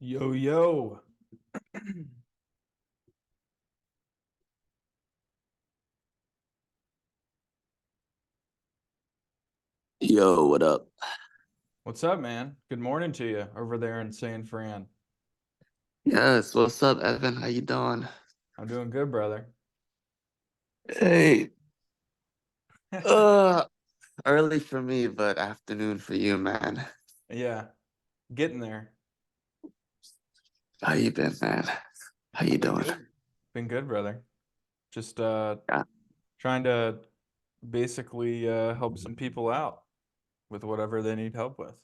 Yo, yo. Yo, what up? What's up, man? Good morning to you over there in San Fran. Yes, what's up, Evan? How you doing? I'm doing good, brother. Hey, uh, early for me, but afternoon for you, man. Yeah, getting there. How you been, man? How you I've been doing? good. Been good, brother. Just Yeah, trying to basically help some people out with whatever they need help with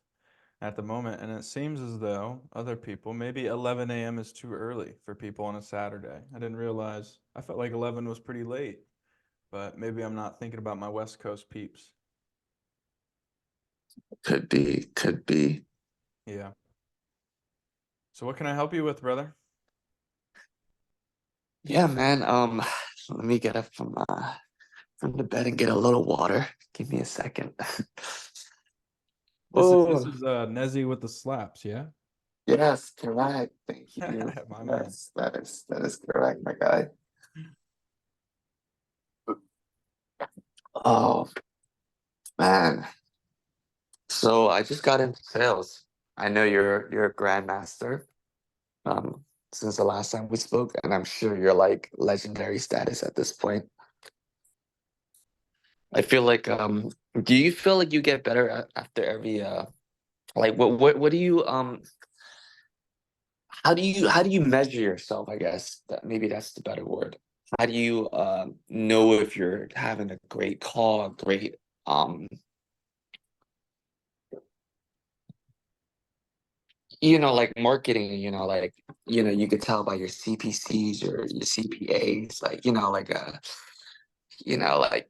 at the moment. And it seems as though other people, maybe 11 a.m. is too early for people on a Saturday. I didn't realize, I felt like 11 was pretty late, but maybe I'm not thinking about my West Coast peeps. could be, could be. Yeah. So what can I help you with, brother? Yeah, man. Let me get up from the bed and get a little water. Give me a second. This Oh, is Nezzy with the slaps, yeah? yes, correct. Thank you. My man. Yes, that is correct, my guy. Oh man. So I just got into sales. I know you're a grandmaster. Since the last time we spoke, and I'm sure you're like legendary status at this point. I feel like do you feel like you get better after every like what do you how do you measure yourself, I guess that maybe that's the better word. How do you know if you're having a great call, a great um like marketing, like you could tell by your CPCs or your CPAs, like like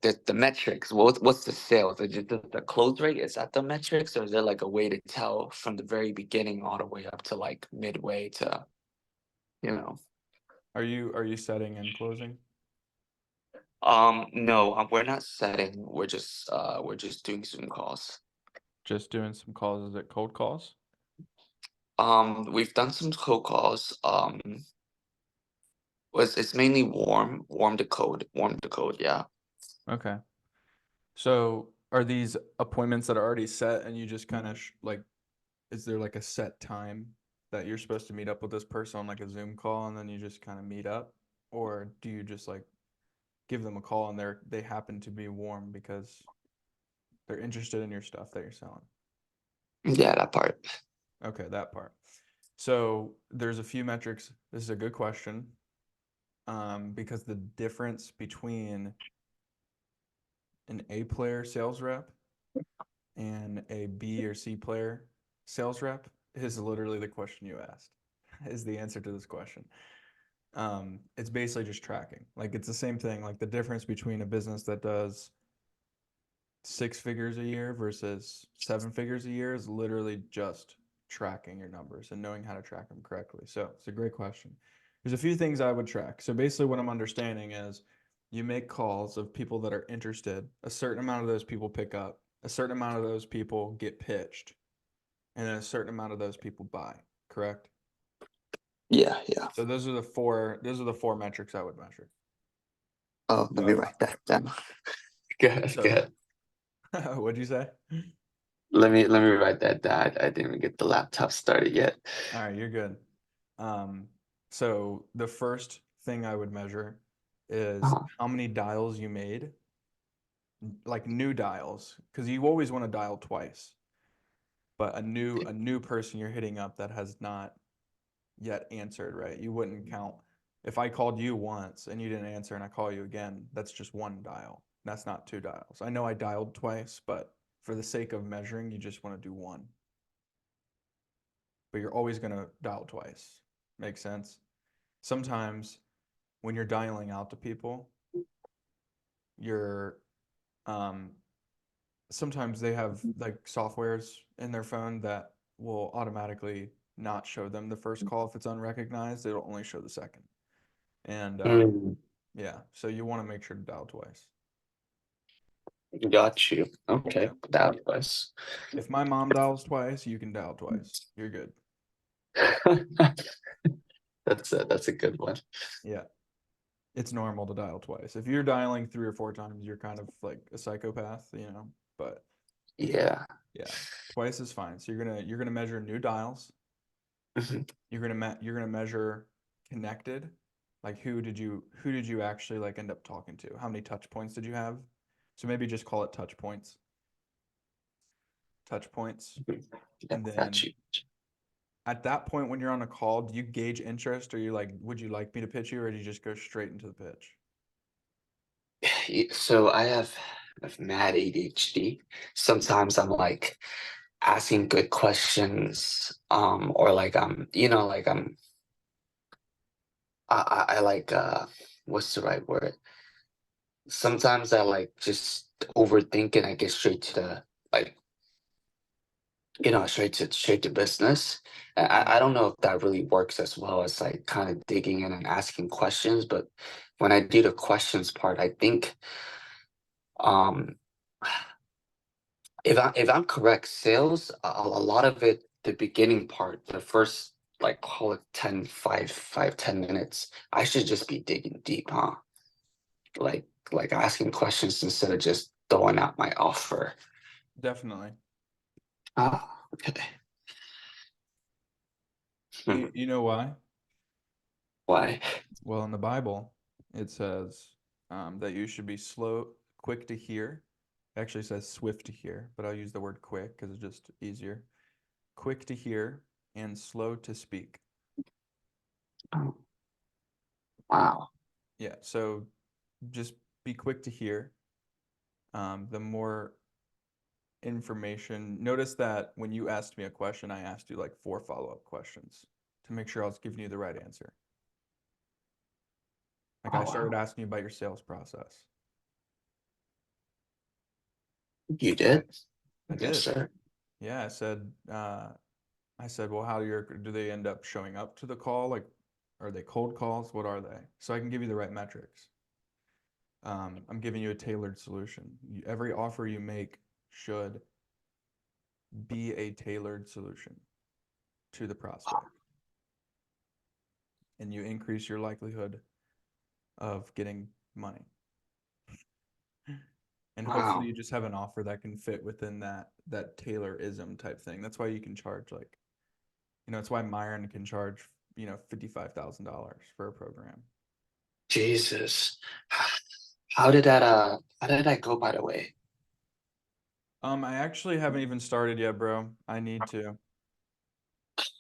like the metrics. What's the sales? Is it the close rate? Is that the metrics, or is there like a way to tell from the very beginning all the way up to like midway to you know? Are you setting and closing? No, we're not setting. We're just doing Zoom calls. Just doing some calls. Is it cold calls? We've done some cold calls. Was it's mainly warm the code. Yeah. Okay. So are these appointments that are already set and you just kind of like, is there like a set time that you're supposed to meet up with this person on like a Zoom call and then you just kind of meet up? Or do you just like give them a call and they happen to be warm because they're interested in your stuff that you're selling? Yeah, that part. Okay, that part. So there's a few metrics. This is a good question, because the difference between an A player sales rep and a B or C player sales rep is literally the question you asked, is the answer to this question. It's basically just tracking. Like it's the same thing. Like the difference between a business that does 6 figures a year versus 7 figures a year is literally just tracking your numbers and knowing how to track them correctly. So it's a great question. There's a few things I would track. So basically, what I'm understanding is you make calls of people that are interested. A certain amount of those people pick up. A certain amount of those people get pitched, and then a certain amount of those people buy. Correct. Yeah, yeah. So those are the four. Those are the four metrics I would measure. Oh, let me So, write that down. Good, so good. what'd you say? Let me write that down. I didn't even get the laptop started yet. All right, you're good. Um, so the first thing I would measure is Uh-huh. how many dials you made, like new dials, because you always want to dial twice. But a new person you're hitting up that has not yet answered, right? You wouldn't count if I called you once and you didn't answer and I call you again, that's just one dial. That's not two dials. I know I dialed twice, but for the sake of measuring, you just want to do one. But you're always going to dial twice. Makes sense? Sometimes when you're dialing out to people, you're um sometimes they have like softwares in their phone that will automatically not show them the first call if it's unrecognized. It'll only show the second. And Mm, yeah, so you want to make sure to dial twice. got you. Okay, Yeah. that was. If my mom dials twice, you can dial twice. You're good. That's a good one. Yeah. It's normal to dial twice. If you're dialing 3 or 4 times, you're kind of like a psychopath, you know. But Yeah. yeah, twice is fine. So you're gonna measure new dials. Mhm. You're gonna measure connected, like who did you actually like end up talking to? How many touch points did you have? So maybe just call it touch points, Yeah, and got then you. at that point when you're on a call, do you gauge interest, or you like, would you like me to pitch you, or do you just go straight into the pitch? So I have mad ADHD. Sometimes I'm like asking good questions, or like like I like what's the right word? Sometimes I like just overthink and I get straight to the like straight to business. I don't know if that really works as well as like kind of digging in and asking questions, but when I do the questions part, I think um if I'm correct, sales a lot of it, the beginning part, the first like call it 10 minutes, I should just be digging deep, huh? Like asking questions instead of just throwing out my offer. Definitely. Ah, okay. You, Hmm. you know why? Why? Well, in the Bible, it says that you should be quick to hear. It actually says swift to hear, but I'll use the word quick because it's just easier. Quick to hear and slow to speak. Oh, wow. Yeah, so just be quick to hear. The more information, notice that when you asked me a question, I asked you like 4 follow-up questions to make sure I was giving you the right answer. Like I Oh, started wow. asking you about your sales process. You I, did? I Yes, did. sir. Yeah, I said, well, do they end up showing up to the call? Like, are they cold calls? What are they? So I can give you the right metrics. I'm giving you a tailored solution. Every offer you make should be a tailored solution to the prospect, and you increase your likelihood of getting money. And hopefully Wow. you just have an offer that can fit within that Taylorism type thing. That's why you can charge like, it's why Myron can charge, $55,000 for a program. Jesus. How did that go, by the way? I actually haven't even started yet, bro. I need to.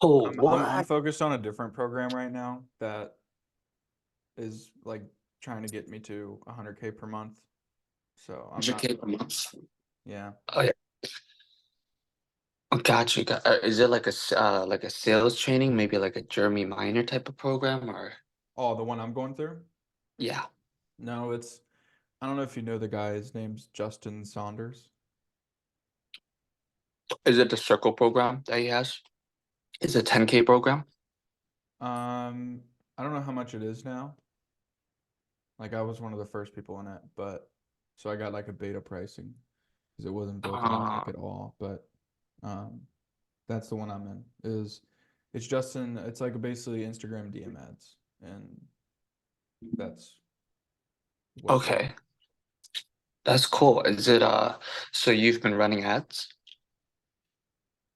Oh, I'm what? focused on a different program right now that is like trying to get me to 100K per month. So I'm not, 100K per month. yeah. Oh yeah. Oh, got you. Is it like like a sales training, maybe like a Jeremy Minor type of program, or Oh, the one I'm going through? yeah? No, I don't know if you know the guy. His name's Justin Saunders. Is it the Circle program that he has? Is it 10K program? Um, I don't know how much it is now. Like I was one of the first people in it, but so I got like a beta pricing because it wasn't built out Uh, like at all. But um, that's the one I'm in. It's Justin? It's like basically Instagram DM ads, and that's what it is. okay, that's cool. Is it so you've been running ads?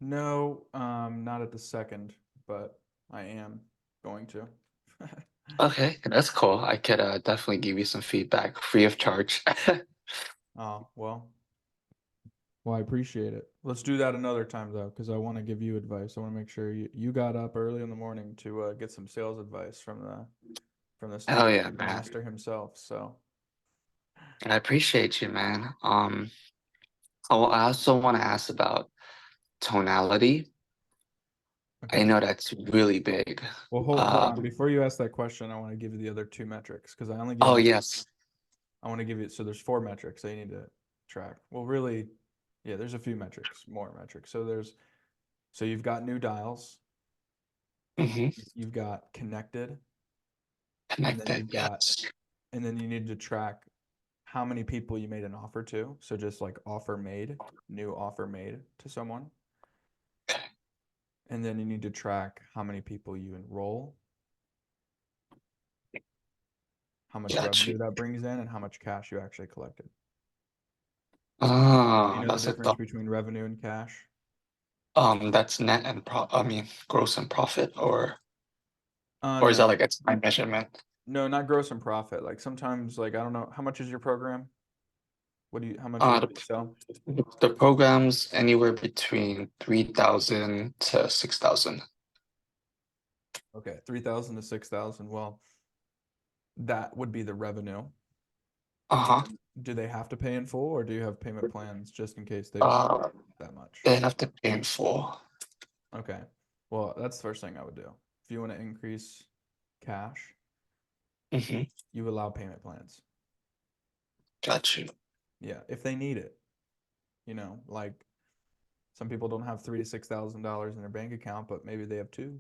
No, not at the second, but I am going to. Okay, that's cool. I could definitely give you some feedback free of charge. Oh, well, I appreciate it. Let's do that another time though, because I want to give you advice. I want to make sure you got up early in the morning to get some sales advice from the Hell sales yeah, man. master himself. So, I appreciate you, man. I also want to ask about tonality. I okay. know that's really big. Well, hold on. Um, Before you ask that question, I want to give you the other 2 metrics because I only gave oh you. yes. I want to give you. So there's 4 metrics that you need to track. Well, really, yeah. There's a few metrics, more metrics. So you've got new dials, Hmm. you've got connected, and then Connected, yes. you need to track how many people you made an offer to. So just like offer made, new offer made to someone. And then you need to track how many people you enroll, how much Got revenue you. that brings in, and how much cash you actually collected. You Ah, know the that's a difference thought. between revenue and cash? That's net and I mean, gross and profit, or is that No, like a time measurement? no, not gross and profit. Like sometimes, like I don't know, how much is your program? How much Uh, do the, you sell? the program's anywhere between 3,000 to 6,000. Okay, 3,000 to 6,000. Well, that would be the revenue. And Uh-huh. then do they have to pay in full, or do you have payment plans just in case they don't Uh, that much? they have to pay in full. Okay. Well, that's the first thing I would do. If you want to increase cash, Hmm. you allow payment plans. Got you. Yeah, if they need it. Like some people don't have $3,000 to $6,000 in their bank account, but maybe they have two.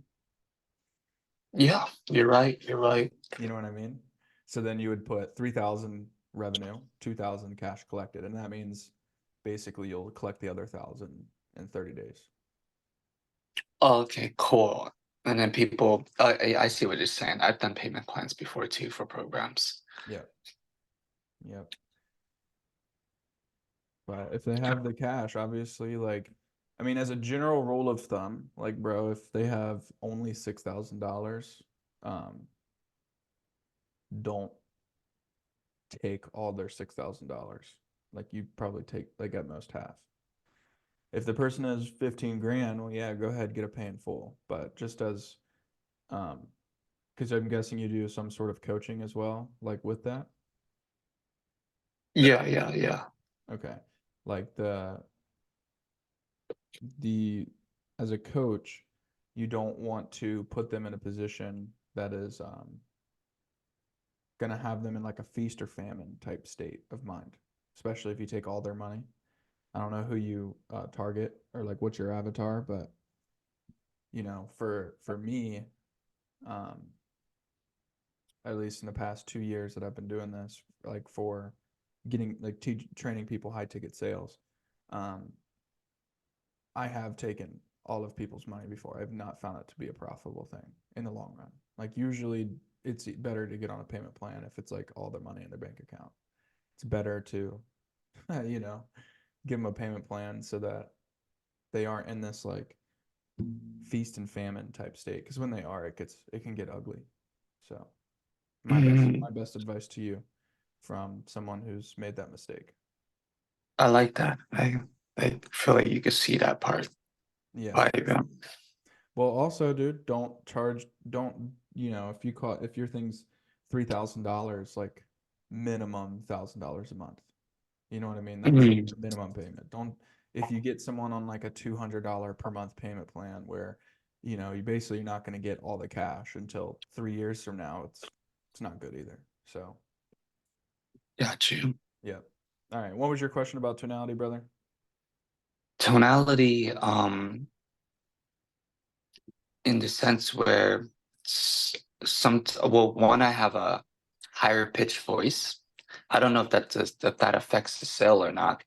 Yeah, you're right. You're right. You know what I mean? So then you would put 3,000 revenue, 2,000 cash collected, and that means basically you'll collect the other 1,000 in 30 days. Okay, cool. And then people, I see what you're saying. I've done payment plans before too for programs. Yep. Yep. But if they have the cash, obviously, like, I mean, as a general rule of thumb, like, bro, if they have only $6,000, don't take all their $6,000. Like, you probably take like at most half. If the person has 15 grand, well, yeah, go ahead, get a pay in full. But just as, um, because I'm guessing you do some sort of coaching as well, like with that. Yeah, yeah, yeah. Okay. Like the as a coach, you don't want to put them in a position that is going to have them in like a feast or famine type state of mind, especially if you take all their money. I don't know who you target or like what's your avatar, but for me, um, at least in the past 2 years that I've been doing this, like for getting like training people high ticket sales, um, I have taken all of people's money before. I've not found it to be a profitable thing in the long run. Like usually it's better to get on a payment plan if it's like all their money in their bank account. It's better to, you know, give them a payment plan so that they aren't in this like feast and famine type state. Because when they are, it can get ugly. So Mhm. my best advice to you from someone who's made that mistake. I like that. I feel like you could see that part. Yeah. Like, Well, also, dude, don't, if your thing's $3,000, like minimum $1,000 a month. You know what I mean? That's like mhm. the minimum payment. Don't, if you get someone on like a $200 per month payment plan where, you basically you're not going to get all the cash until 3 years from now, it's not good either. So, Got you. yeah. All right. What was your question about tonality, brother? Tonality, in the sense where well, one, I have a higher pitched voice. I don't know if that affects the sale or not.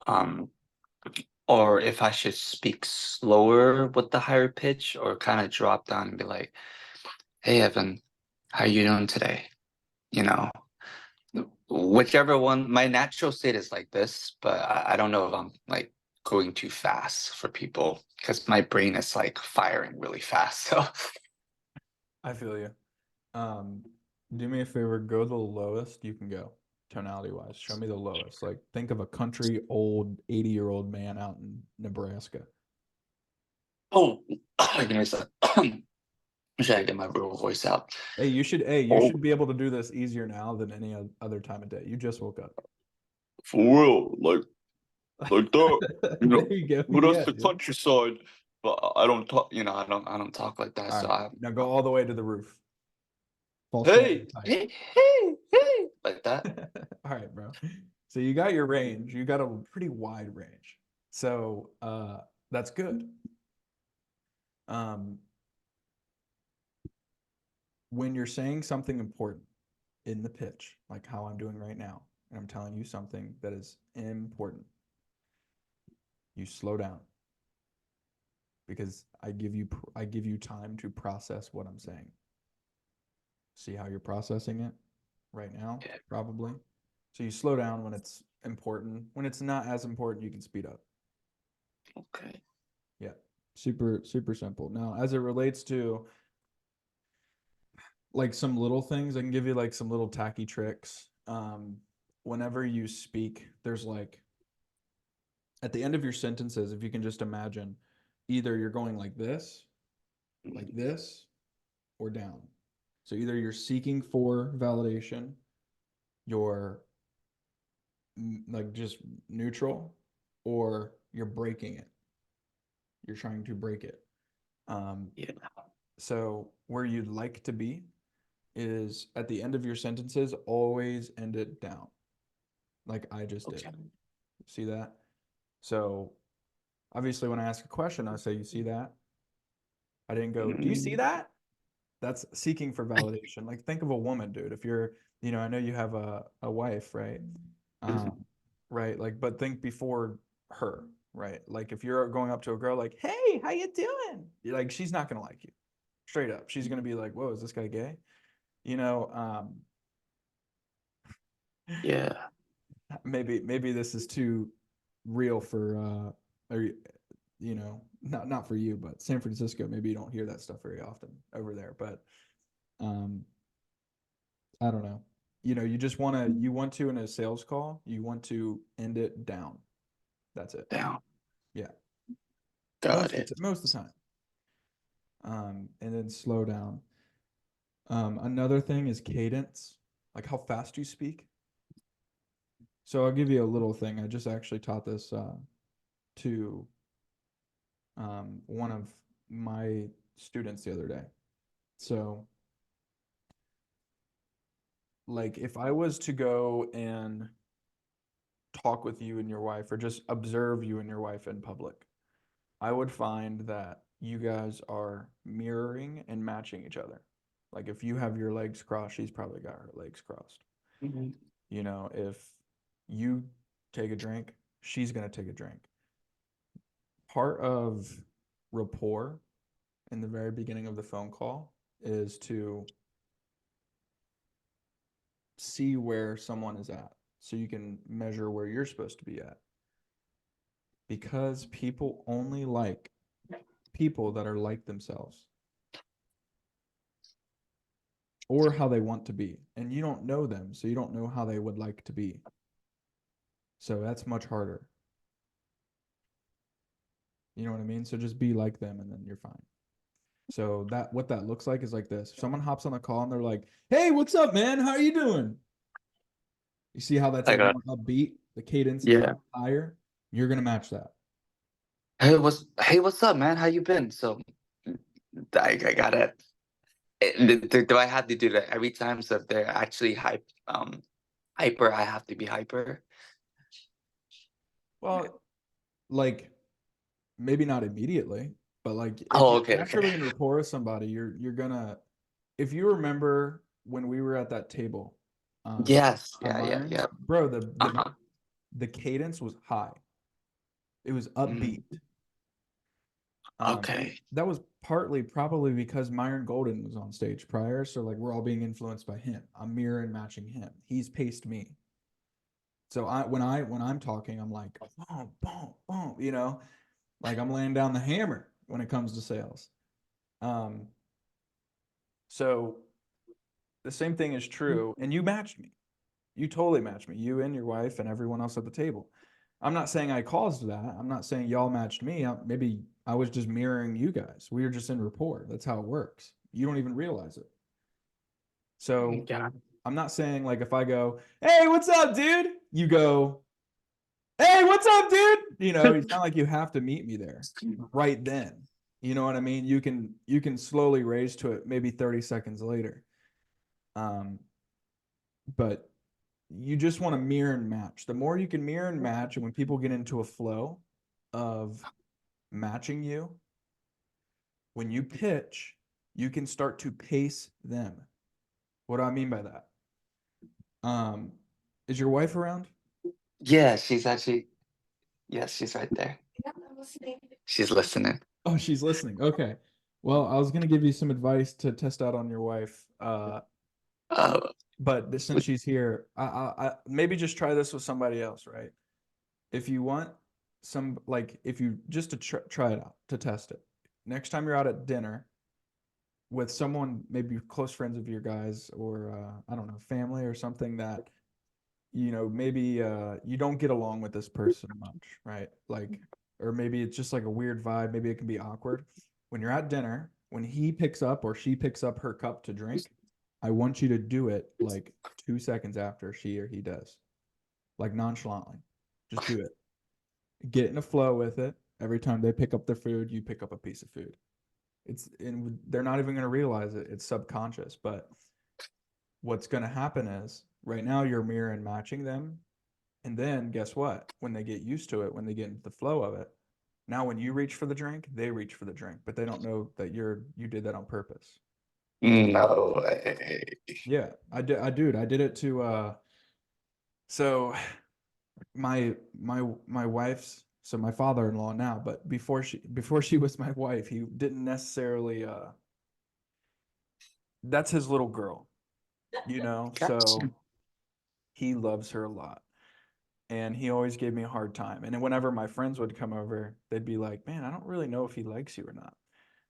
Um, or if I should speak slower with the higher pitch or kind of drop down and be like, "Hey, Evan, how you doing today?" You know, whichever one. My natural state is like this, but I don't know if I'm like going too fast for people because my brain is like firing really fast. So, I feel you. Um, do me a favor, go the lowest you can go, tonality wise. Show me the lowest. Like think of a country old 80-year-old man out in Nebraska. oh, give me a sec. Should I get my real voice out? Hey, you should Oh, be able to do this easier now than any other time of day. You just woke up. for real, like that, There you go. but that's Yeah, the dude. countryside. But I don't talk, I don't talk like that. All So right. Now go all the way to the roof. False hey, stand tight. hey, hey, hey, like that. All right, bro. So you got your range. You got a pretty wide range. So that's good. Um, when you're saying something important in the pitch, like how I'm doing right now, and I'm telling you something that is important, you slow down because I give you time to process what I'm saying. See how you're processing it right now? Yeah. Probably. So you slow down when it's important. When it's not as important, you can speed up. Okay. Yeah. Super, super simple. Now, as it relates to like some little things, I can give you like some little tacky tricks. Whenever you speak, there's like at the end of your sentences, if you can just imagine, either you're going like this, or down. So either you're seeking for validation, you're like just neutral, or you're breaking it. You're trying to break it. Yeah. So where you'd like to be is at the end of your sentences, always end it down, like I just did. Okay. See that? So obviously, when I ask a question, I say, "You see that?" I didn't go, "Do you see that?" That's seeking for validation. Like think of a woman, dude. If you're, I know you have a wife, right? Right. Like, but think before her, right? Like if you're going up to a girl like, "Hey, how you doing?" You're like, she's not gonna like you. Straight up. She's gonna be like, "Whoa, is this guy gay?" You know, Yeah. maybe this is too real for or not for you, but San Francisco, maybe you don't hear that stuff very often over there. But um I don't know. You just want to in a sales call, you want to end it down. That's it. Down. Yeah. Got it. Most of the time. And then slow down. Another thing is cadence, like how fast you speak. So I'll give you a little thing. I just actually taught this to one of my students the other day. So, like, if I was to go and talk with you and your wife, or just observe you and your wife in public, I would find that you guys are mirroring and matching each other. Like, if you have your legs crossed, she's probably got her legs crossed. Mhm. If you take a drink, she's going to take a drink. Part of rapport in the very beginning of the phone call is to see where someone is at so you can measure where you're supposed to be at. Because people only like people that are like themselves or how they want to be. And you don't know them, so you don't know how they would like to be. So that's much harder. You know what I mean? So just be like them and then you're fine. So what that looks like is like this. If someone hops on a call and they're like, "Hey, what's up, man? How are you doing?" You see how that's I like got. more upbeat? The cadence is Yeah. higher. You're gonna match that. Hey, what's up, man? How you been? So I got it. Do I have to do that every time? So if they're actually hyper, I have to be hyper. Well, like maybe not immediately, but like if Oh, you're okay, okay. naturally in rapport with somebody, you're gonna. If you remember when we were at that table, Yes. on Yeah, yeah, Myron's, yeah. bro, the Uh-huh. the cadence was high. It was Mm, upbeat. And okay. that was partly probably because Myron Golden was on stage prior, so like we're all being influenced by him. I'm mirror and matching him. He's paced me. So when I'm talking, I'm like boom, boom, boom, like I'm laying down the hammer when it comes to sales. Um, so the same thing is true, and you matched me. You totally matched me. You and your wife and everyone else at the table. I'm not saying I caused that. I'm not saying y'all matched me. Maybe I was just mirroring you guys. We were just in rapport. That's how it works. You don't even realize it. So Yeah. I'm not saying like if I go, "Hey, what's up, dude?" You go, "Hey, what's up, dude?" It's not like you have to meet me there right then. You know what I mean? You can slowly raise to it maybe 30 seconds later. Um, but you just want to mirror and match. The more you can mirror and match, and when people get into a flow of matching you, when you pitch, you can start to pace them. What do I mean by that? Um, is your wife around? Yeah, she's actually. Yes, she's right there. She's listening. Oh, she's listening. Okay. Well, I was gonna give you some advice to test out on your wife. Uh, But since she's here, I maybe just try this with somebody else, right? If you want some, like, if you just to try it out to test it. Next time you're out at dinner with someone, maybe close friends of your guys, or I don't know, family or something that maybe you don't get along with this person much, right? Like, or maybe it's just like a weird vibe. Maybe it can be awkward. When you're at dinner, when he picks up or she picks up her cup to drink, I want you to do it like 2 seconds after she or he does, like nonchalantly. Just do it. Get in a flow with it. Every time they pick up their food, you pick up a piece of food. And they're not even going to realize it. It's subconscious, but what's going to happen is right now you're mirror and matching them. And then guess what? When they get used to it, when they get into the flow of it, now when you reach for the drink, they reach for the drink, but they don't know that you did that on purpose. no way. Yeah, I did it to so my wife's so my father-in-law now, but before she was my wife, he didn't necessarily that's his little girl, Gotcha. so he loves her a lot. And he always gave me a hard time. And then whenever my friends would come over, they'd be like, "Man, I don't really know if he likes you or not."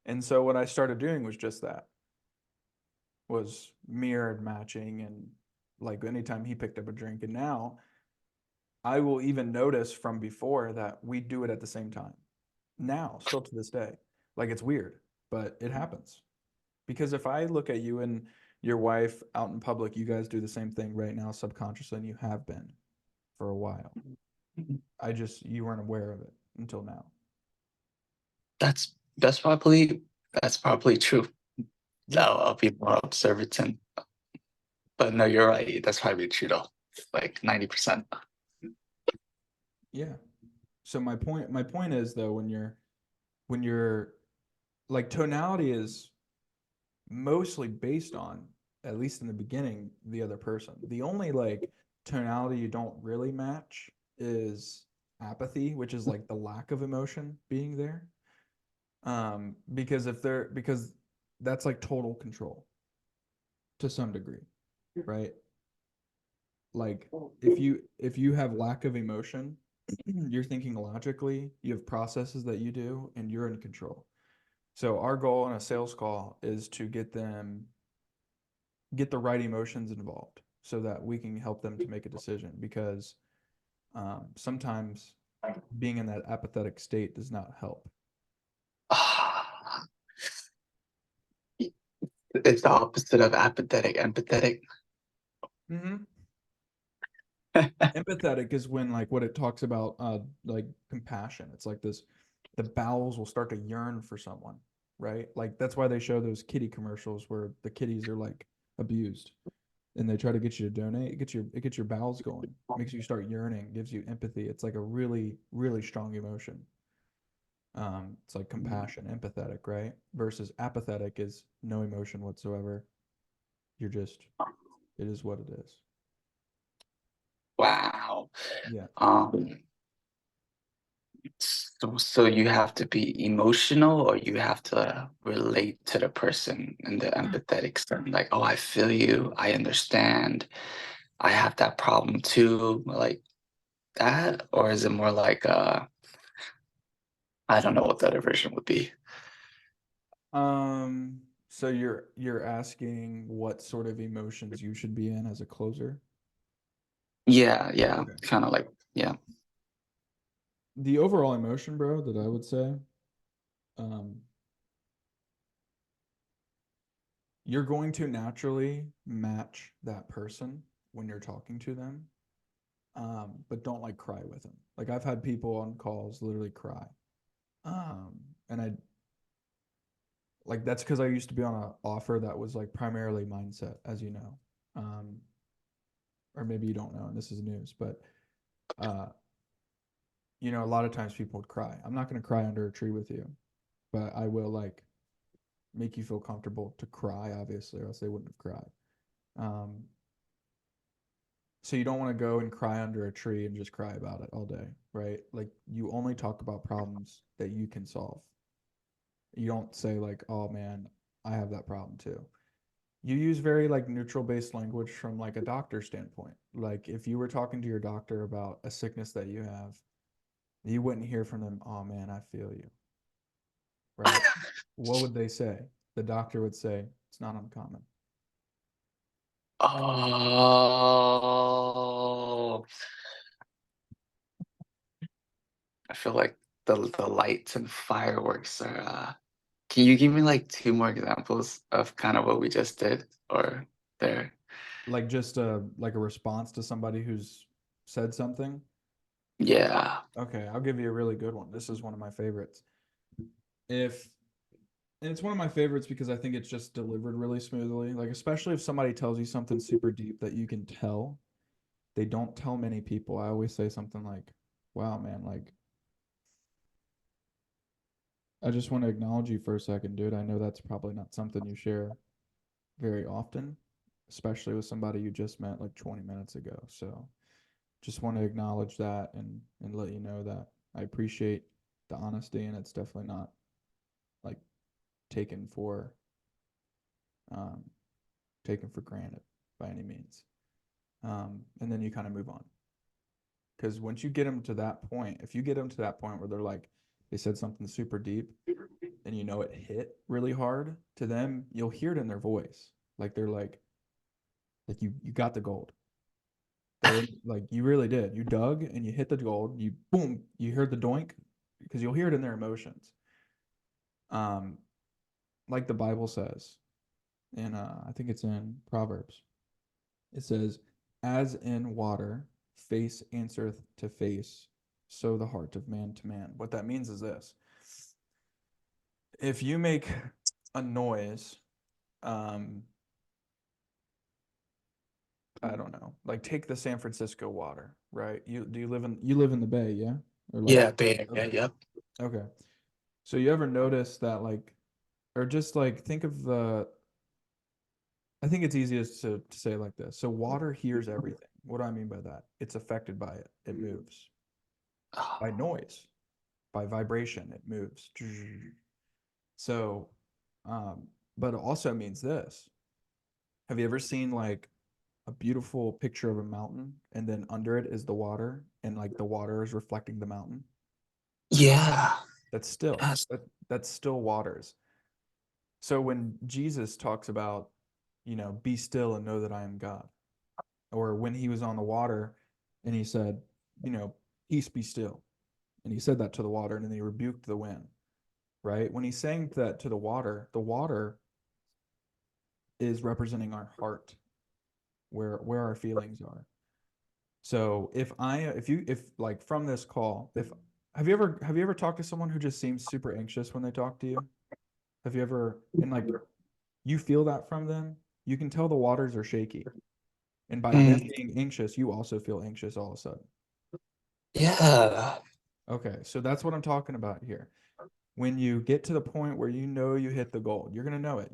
And so what I started doing was just that, was mirrored matching, and like anytime he picked up a drink. And now I will even notice from before that we do it at the same time. Now, still to this day. Like it's weird, but it happens. Because if I look at you and your wife out in public, you guys do the same thing right now subconsciously, and you have been for a while. You weren't aware of it until now. That's probably true. Yeah. I'll be more observant. But no, you're right. That's probably true though. Like 90%. Yeah. So my point is though, when you're like, tonality is mostly based on, at least in the beginning, the other person. The only like tonality you don't really match is apathy, which is like the lack of emotion being there. Because that's like total control to some degree, right? Like if you have lack of emotion, you're thinking logically, you have processes that you do, and you're in control. So our goal in a sales call is to get the right emotions involved so that we can help them to make a decision, because sometimes being in that apathetic state does not help. Ah, it's the opposite of apathetic, empathetic. Mm-hmm. Empathetic is when, like, what it talks about, like compassion. It's like this, the bowels will start to yearn for someone, right? Like that's why they show those kitty commercials where the kitties are like abused, and they try to get you to donate. It gets your bowels going, makes you start yearning, gives you empathy. It's like a really, really strong emotion. It's like compassion, empathetic, right? Versus apathetic is no emotion whatsoever. You're just, it is what it is. Wow. Yeah. Um, so you have to be emotional or you have to relate to the person in the empathetic sense. Like, oh, I feel you. I understand. I have that problem too. Like that? Or is it more like I don't know what the other version would be. So you're asking what sort of emotions you should be in as a closer? Yeah, yeah. Okay. Kind of like, yeah. The overall emotion, bro, that I would say, um, you're going to naturally match that person when you're talking to them. But don't like cry with them. Like I've had people on calls literally cry. Um, and I like that's because I used to be on an offer that was like primarily mindset, as you know. Um, or maybe you don't know, and this is news, but uh, a lot of times people would cry. I'm not going to cry under a tree with you, but I will like make you feel comfortable to cry, obviously, or else they wouldn't have cried. Um, so you don't want to go and cry under a tree and just cry about it all day, right? Like you only talk about problems that you can solve. You don't say like, "Oh man, I have that problem too." You use very like neutral based language from like a doctor standpoint. Like if you were talking to your doctor about a sickness that you have, you wouldn't hear from them, "Oh man, I feel you." Right? What would they say? The doctor would say, "It's not uncommon." Oh, I feel like the lights and fireworks are can you give me like two more examples of kind of what we just did or there? Like just a response to somebody who's said something. Yeah. Okay, I'll give you a really good one. This is one of my favorites. If and it's one of my favorites because I think it's just delivered really smoothly. Like especially if somebody tells you something super deep that you can tell. They don't tell many people. I always say something like, "Wow, man, like I just want to acknowledge you for a second, dude. I know that's probably not something you share very often, especially with somebody you just met like 20 minutes ago. So just want to acknowledge that and let you know that I appreciate the honesty and it's definitely not like taken for um taken for granted by any means. And then you kind of move on. Because once you get them to that point, if you get them to that point where they're like, they said something super deep and you know it hit really hard to them, you'll hear it in their voice. Like they're like you got the gold. They're like you really did. You dug and you hit the gold. You boom, you heard the doink because you'll hear it in their emotions. Um, like the Bible says, and I think it's in Proverbs. It says, "As in water, face answereth to face, so the heart of man to man." What that means is this: if you make a noise, um, I don't know, like take the San Francisco water, right? You live in the Bay, yeah? Or like Yeah, Bay Area, okay, yep. okay. So you ever notice that like, or just like think of the, I think it's easiest to say it like this. So water hears everything. What do I mean by that? It's affected by it. It moves by Oh, noise, by vibration. It moves. So, but it also means this. Have you ever seen like a beautiful picture of a mountain and then under it is the water and like the water is reflecting the mountain? yeah. That's still Yes. that's still waters. So when Jesus talks about, be still and know that I am God, or when he was on the water and he said, you know, peace be still. And he said that to the water and then he rebuked the wind, right? When he's saying that to the water is representing our heart, where our feelings are. So if like from this call, if have you ever talked to someone who just seems super anxious when they talk to you? Have you ever and like you feel that from them? You can tell the waters are shaky. And by them Mm, being anxious, you also feel anxious all of a sudden. yeah. Okay, so that's what I'm talking about here. When you get to the point where you know you hit the goal, you're gonna know it.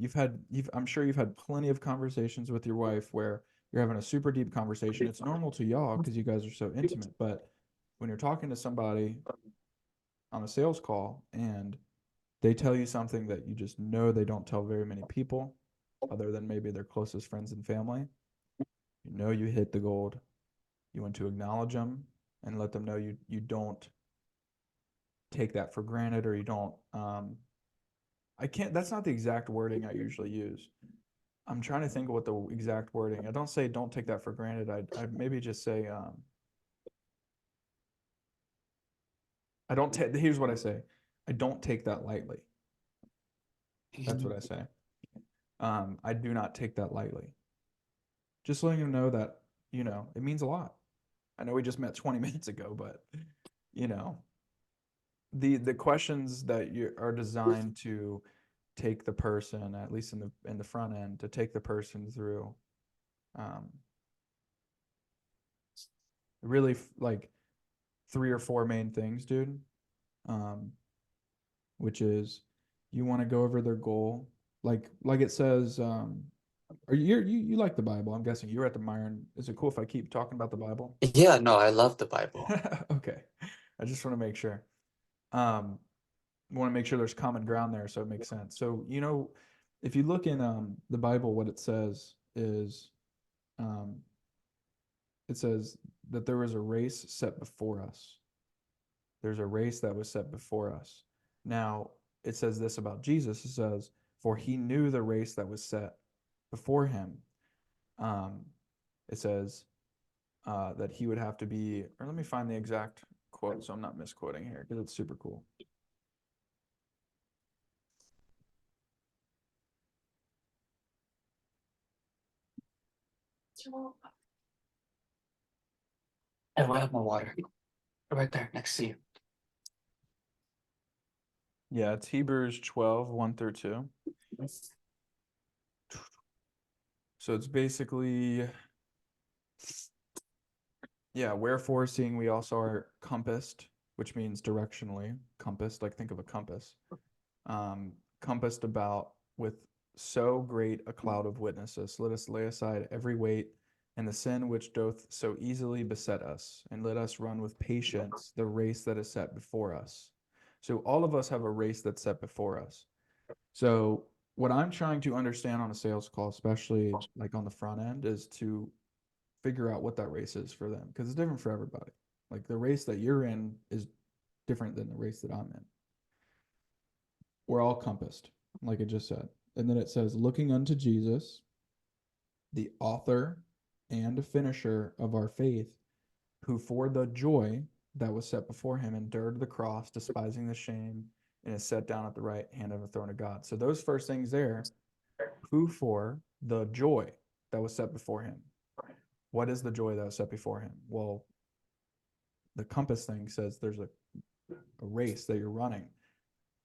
I'm sure you've had plenty of conversations with your wife where you're having a super deep conversation. It's normal to y'all because you guys are so intimate, but when you're talking to somebody on a sales call and they tell you something that you just know they don't tell very many people, other than maybe their closest friends and family, you know you hit the gold. You want to acknowledge them and let them know you don't take that for granted or you don't I can't that's not the exact wording I usually use. I'm trying to think of what the exact wording. I don't say don't take that for granted. I maybe just say I don't take here's what I say. I don't take that lightly. That's what I say. I do not take that lightly. Just letting them know that, it means a lot. I know we just met 20 minutes ago, but you know, the questions that you are designed to take the person, at least in the front end, to take the person through um, really like three or four main things, dude. Um, which is you want to go over their goal, like it says. Are you like the Bible? I'm guessing you were at the Myron. Is it cool if I keep talking about the Bible? Yeah, no, I love the Bible. Okay, I just want to make sure. Um, want to make sure there's common ground there so it makes sense. So, if you look in the Bible, what it says is um, it says that there was a race set before us. There's a race that was set before us. Now, it says this about Jesus. It says, for he knew the race that was set before him. Um, it says that he would have to be, or let me find the exact quote so I'm not misquoting here because it's super cool. And I have my water right there next to you. Yeah, it's Hebrews 12, 1 through 2. So it's basically, yeah, wherefore, seeing we also are compassed, which means directionally compassed, like think of a compass, compassed about with so great a cloud of witnesses. Let us lay aside every weight and the sin which doth so easily beset us, and let us run with patience the race that is set before us. So all of us have a race that's set before us. So what I'm trying to understand on a sales call, especially like on the front end, is to figure out what that race is for them because it's different for everybody. Like the race that you're in is different than the race that I'm in. We're all compassed, like it just said. And then it says, looking unto Jesus, the author and finisher of our faith, who for the joy that was set before him endured the cross, despising the shame, and is set down at the right hand of the throne of God. So those first things there, who for the joy that was set before him. What is the joy that was set before him? Well, the compass thing says there's a race that you're running.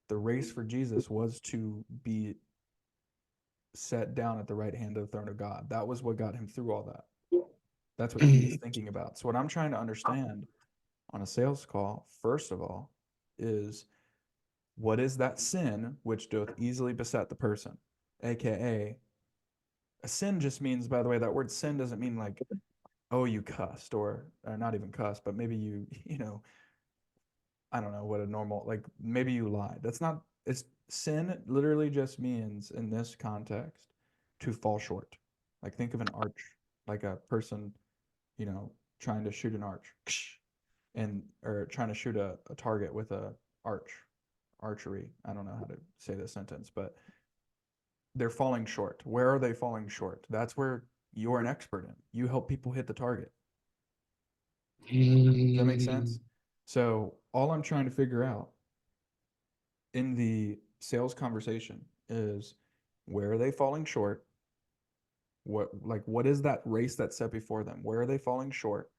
The race for Jesus was to be set down at the right hand of the throne of God. That was what got him through all that. That's what he was thinking about. So what I'm trying to understand on a sales call, first of all, is what is that sin which doth easily beset the person? AKA, a sin just means, by the way, that word sin doesn't mean like, oh, you cussed or not even cussed, but maybe I don't know what a normal, like maybe you lied. That's not, it's sin literally just means in this context to fall short. Like think of an arch, like a person, trying to shoot an arch and, or trying to shoot a target with a archery. I don't know how to say this sentence, but they're falling short. Where are they falling short? That's where you're an expert in. You help people hit the target. Does that make sense? So all I'm trying to figure out in the sales conversation is where are they falling short? What is that race that's set before them? Where are they falling short?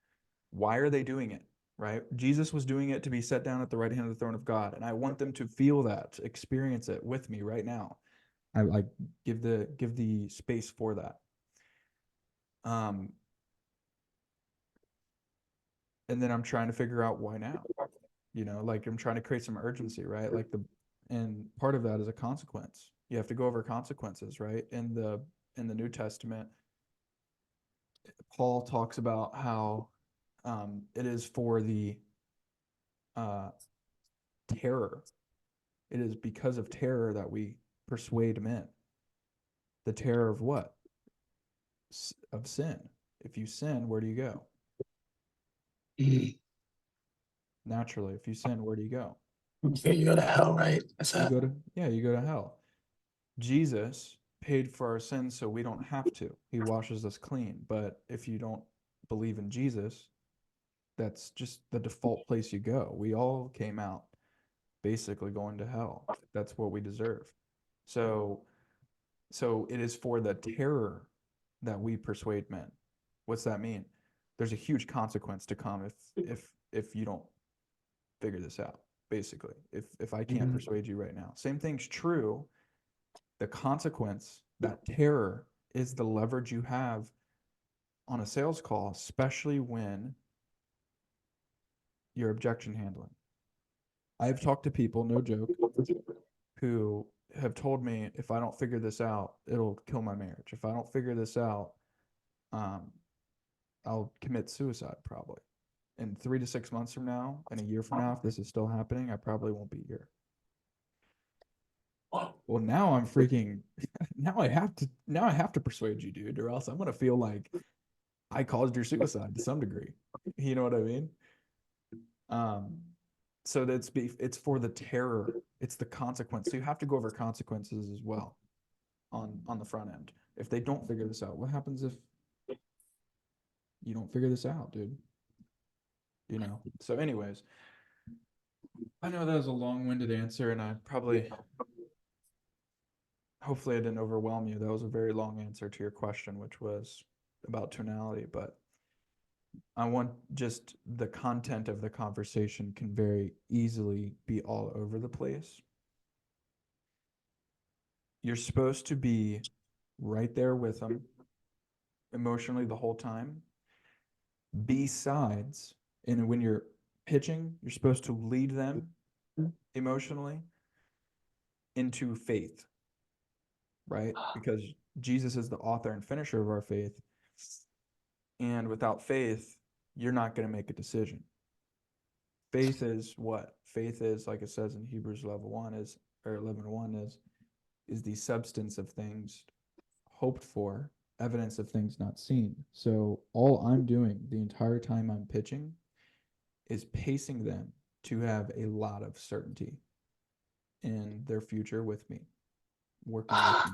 Why are they doing it? Right? Jesus was doing it to be set down at the right hand of the throne of God. And I want them to feel that, experience it with me right now. I like give the space for that. And then I'm trying to figure out why now. Like I'm trying to create some urgency, right? And part of that is a consequence. You have to go over consequences, right? In the New Testament, Paul talks about how it is for the uh, terror. It is because of terror that we persuade men. The terror of what? Of sin. If you sin, where do you go? Naturally, if you sin, where do you go? Yeah, you go to hell, right? You go to hell. Jesus paid for our sins so we don't have to. He washes us clean. But if you don't believe in Jesus, that's just the default place you go. We all came out basically going to hell. That's what we deserve. So it is for the terror that we persuade men. What's that mean? There's a huge consequence to come if you don't figure this out. Basically, if I can't persuade you right now. Same thing's true. The consequence, that terror, is the leverage you have on a sales call, especially when you're objection handling. I've talked to people, no joke, who have told me if I don't figure this out, it'll kill my marriage. If I don't figure this out, I'll commit suicide probably. And 3 to 6 months from now, and a year from now, if this is still happening, I probably won't be here. well, now I'm freaking, now I have to persuade you, dude, or else I'm gonna feel like I caused your suicide to some degree. You know what I mean? Um, so it's for the terror, it's the consequence. So you have to go over consequences as well on the front end. If they don't figure this out, what happens if you don't figure this out, dude? You know. So, anyways, I know that was a long-winded answer, and I probably, hopefully, I didn't overwhelm you. That was a very long answer to your question, which was about tonality, but I want just the content of the conversation can very easily be all over the place. You're supposed to be right there with them emotionally the whole time. Besides, and when you're pitching, you're supposed to lead them emotionally into faith, right? Because Jesus is the author and finisher of our faith. And without faith, you're not going to make a decision. Faith is what? Faith is, like it says in Hebrews 11:1 is, or 11:1 is the substance of things hoped for, evidence of things not seen. So all I'm doing the entire time I'm pitching is pacing them to have a lot of certainty in their future with me, working with me.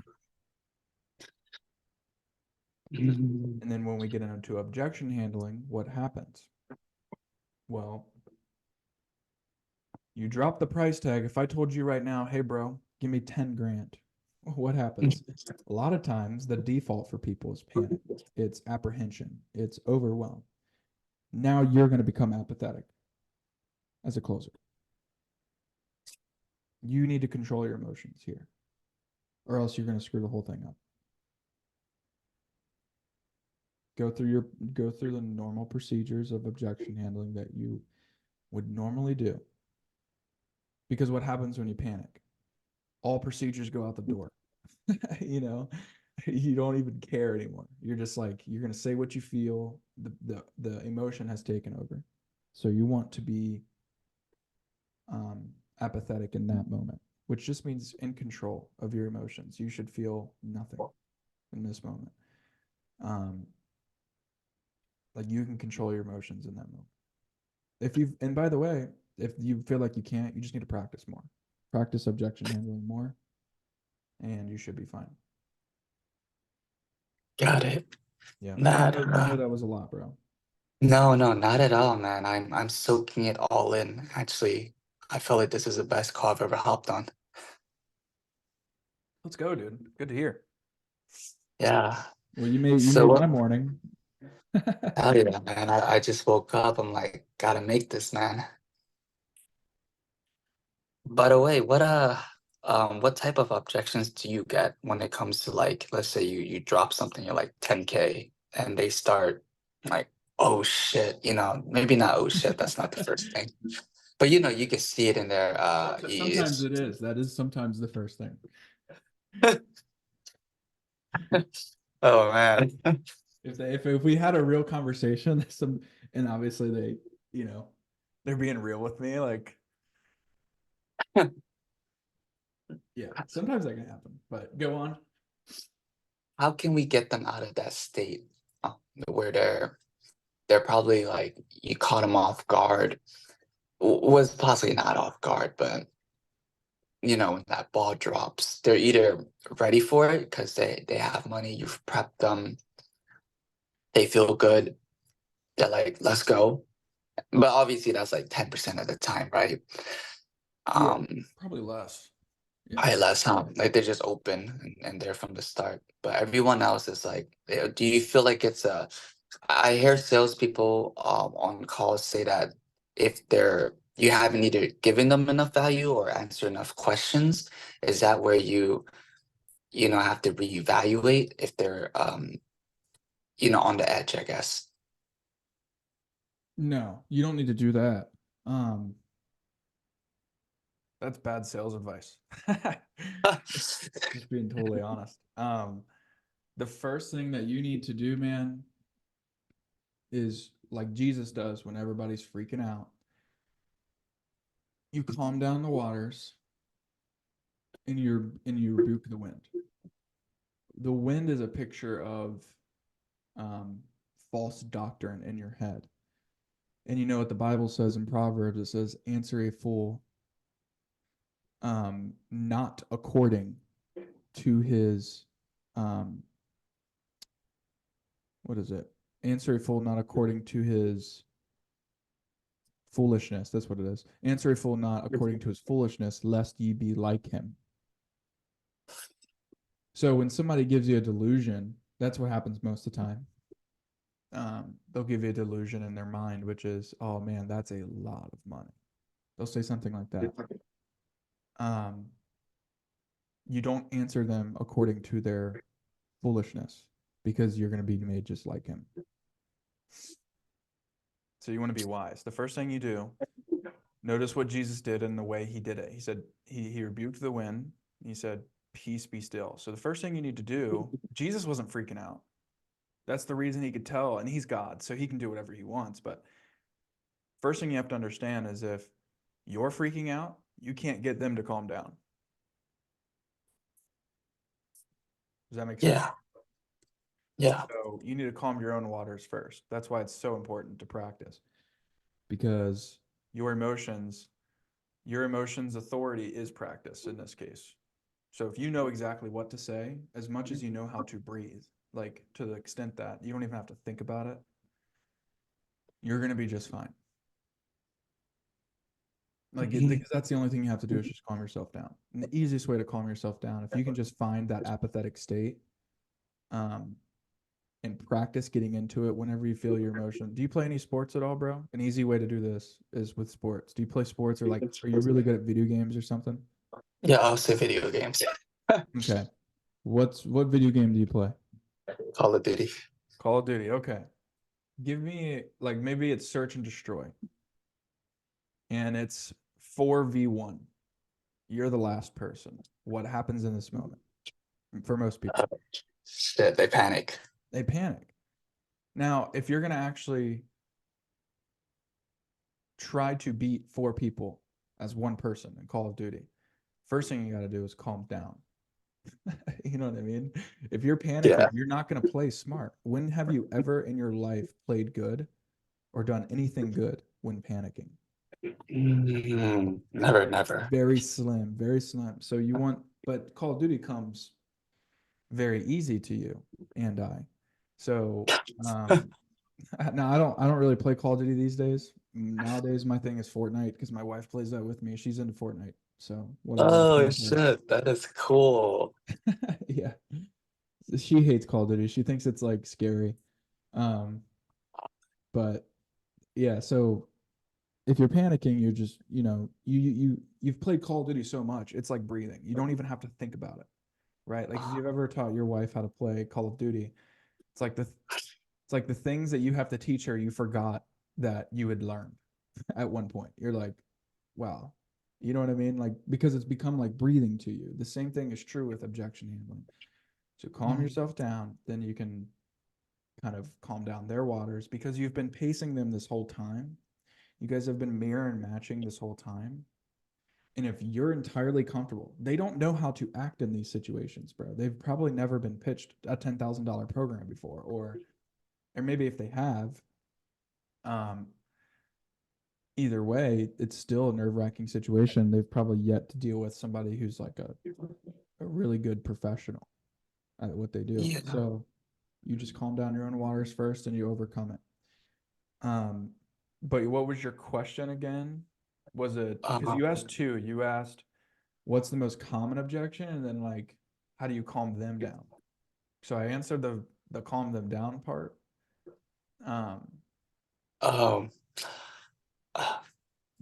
And then when we get into objection handling, what happens? Well, you drop the price tag. If I told you right now, hey, bro, give me 10 grand, what happens? A lot of times, the default for people is panic, it's apprehension, it's overwhelm. Now you're going to become apathetic as a closer. You need to control your emotions here, or else you're going to screw the whole thing up. Go through the normal procedures of objection handling that you would normally do. Because what happens when you panic? All procedures go out the door. You know, you don't even care anymore. You're just like, you're going to say what you feel. The emotion has taken over. So you want to be apathetic in that moment, which just means in control of your emotions. You should feel nothing in this moment. Like you can control your emotions in that moment. And by the way, if you feel like you can't, you just need to practice more. Practice objection handling more, and you should be fine. Got it. Yeah. Not, I know that was a lot, bro. no, no, not at all, man. I'm soaking it all in. Actually, I feel like this is the best call I've ever hopped on. Let's go, dude. Good to hear. Yeah. Well, you made So, my morning. hell yeah, man. I just woke up. I'm like, gotta make this, man. By the way, what type of objections do you get when it comes to like, let's say you drop something, you're like 10K, and they start like, oh shit, maybe not oh shit, that's not the first thing. But you can see it in their Sometimes it is. That is sometimes the first thing. oh man. If we had a real conversation, and obviously they're being real with me, like yeah, sometimes that can happen. But go on. How can we get them out of that state where they're probably like you caught them off guard, was possibly not off guard, but when that ball drops, they're either ready for it because they have money, you've prepped them, they feel good, they're like, let's go. But obviously that's like 10% of the time, right? Yeah, Um, probably less. Yeah. I less, huh? Like they're just open and they're from the start. But everyone else is like, do you feel like it's a? I hear salespeople on calls say that if you haven't either given them enough value or answered enough questions, is that where you have to reevaluate if they're on the edge, I guess. No, you don't need to do that. That's bad sales advice. Just being totally honest. The first thing that you need to do, man, is like Jesus does when everybody's freaking out. You calm down the waters and you rebuke the wind. The wind is a picture of false doctrine in your head. And you know what the Bible says in Proverbs? It says, answer a fool not according to his what is it? Answer a fool not according to his foolishness. That's what it is. Answer a fool not according to his foolishness, lest ye be like him. So when somebody gives you a delusion, that's what happens most of the time. They'll give you a delusion in their mind, which is, oh man, that's a lot of money. They'll say something like that. You don't answer them according to their foolishness because you're going to be made just like him. So you want to be wise. The first thing you do, notice what Jesus did and the way he did it. He said, he rebuked the wind. He said, peace, be still. So the first thing you need to do, Jesus wasn't freaking out. That's the reason he could tell, and he's God, so he can do whatever he wants. But first thing you have to understand is if you're freaking out, you can't get them to calm down. Does that make sense? Yeah. Yeah. So you need to calm your own waters first. That's why it's so important to practice. Because your emotions authority is practice in this case. So if you know exactly what to say, as much as you know how to breathe, like to the extent that you don't even have to think about it, you're going to be just fine. Like, because that's the only thing you have to do is just calm yourself down. And the easiest way to calm yourself down, if you can just find that apathetic state, and practice getting into it whenever you feel your emotion. Do you play any sports at all, bro? An easy way to do this is with sports. Do you play sports, or like, are you really good at video games or something? Yeah, I'll say video games. Okay. What video game do you play? Call of Duty. Call of Duty. Okay. Give me, like, maybe it's search and destroy. And it's 4v1. You're the last person. What happens in this moment? For most people, Shit, they panic. they panic. Now, if you're going to actually try to beat 4 people as one person in Call of Duty, first thing you got to do is calm down. You know what I mean? If you're panicking, you're not going to play smart. When have you ever in your life played good or done anything good when panicking? Never. Very slim, very slim. So you want, but Call of Duty comes very easy to you and I. So now I don't really play Call of Duty these days. Nowadays my thing is Fortnite because my wife plays that with me. She's into Fortnite. So whatever. Oh shit, that is cool. Yeah. She hates Call of Duty. She thinks it's like scary. But yeah, so if you're panicking, you're just, you've played Call of Duty so much, it's like breathing. You don't even have to think about it. Right? Like if you've ever taught your wife how to play Call of Duty, it's like the things that you have to teach her you forgot that you had learned at one point. You're like, wow. You know what I mean? Like, because it's become like breathing to you. The same thing is true with objection handling. So calm yourself down, then you can kind of calm down their waters because you've been pacing them this whole time. You guys have been mirror and matching this whole time. And if you're entirely comfortable, they don't know how to act in these situations, bro. They've probably never been pitched a $10,000 program before, or maybe if they have, either way, it's still a nerve-wracking situation. They've probably yet to deal with somebody who's like a really good professional at what they do. Yeah. So you just calm down your own waters first and you overcome it. But what was your question again? Was it, because you asked 2, you asked what's the most common objection, and then like how do you calm them down? So I answered the calm them down part.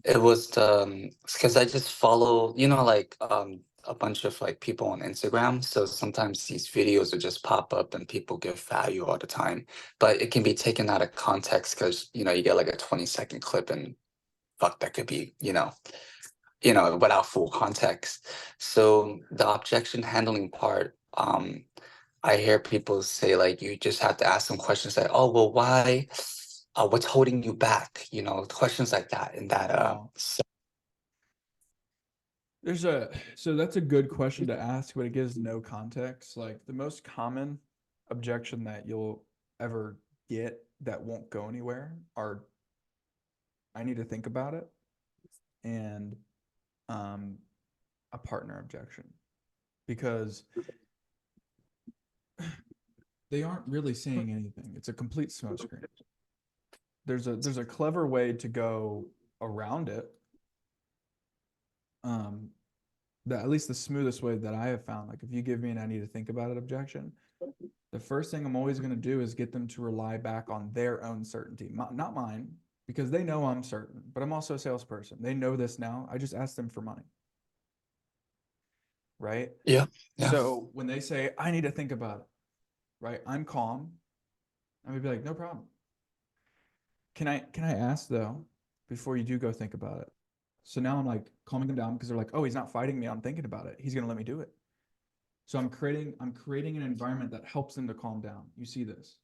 It was because I just follow, like a bunch of like people on Instagram. So sometimes these videos will just pop up and people give value all the time. But it can be taken out of context because, you get like a 20-second clip and fuck, that could be, without full context. So the objection handling part, I hear people say like you just have to ask them questions like, oh well, why? What's holding you back? Questions like that. And that Wow. So that's a good question to ask, but it gives no context. Like the most common objection that you'll ever get that won't go anywhere are, I need to think about it, and um, a partner objection, because they aren't really saying anything. It's a complete smokescreen. There's a clever way to go around it. Um, at least the smoothest way that I have found. Like if you give me an I need to think about it objection, the first thing I'm always going to do is get them to rely back on their own certainty, not mine, because they know I'm certain, but I'm also a salesperson. They know this now. I just asked them for money. Right. Yeah. Yeah. So when they say, I need to think about it, right, I'm calm. I'm gonna be like, no problem. Can I ask though, before you do go think about it? So now I'm like calming them down because they're like, oh, he's not fighting me on thinking about it. He's gonna let me do it. So I'm creating an environment that helps them to calm down. You see this,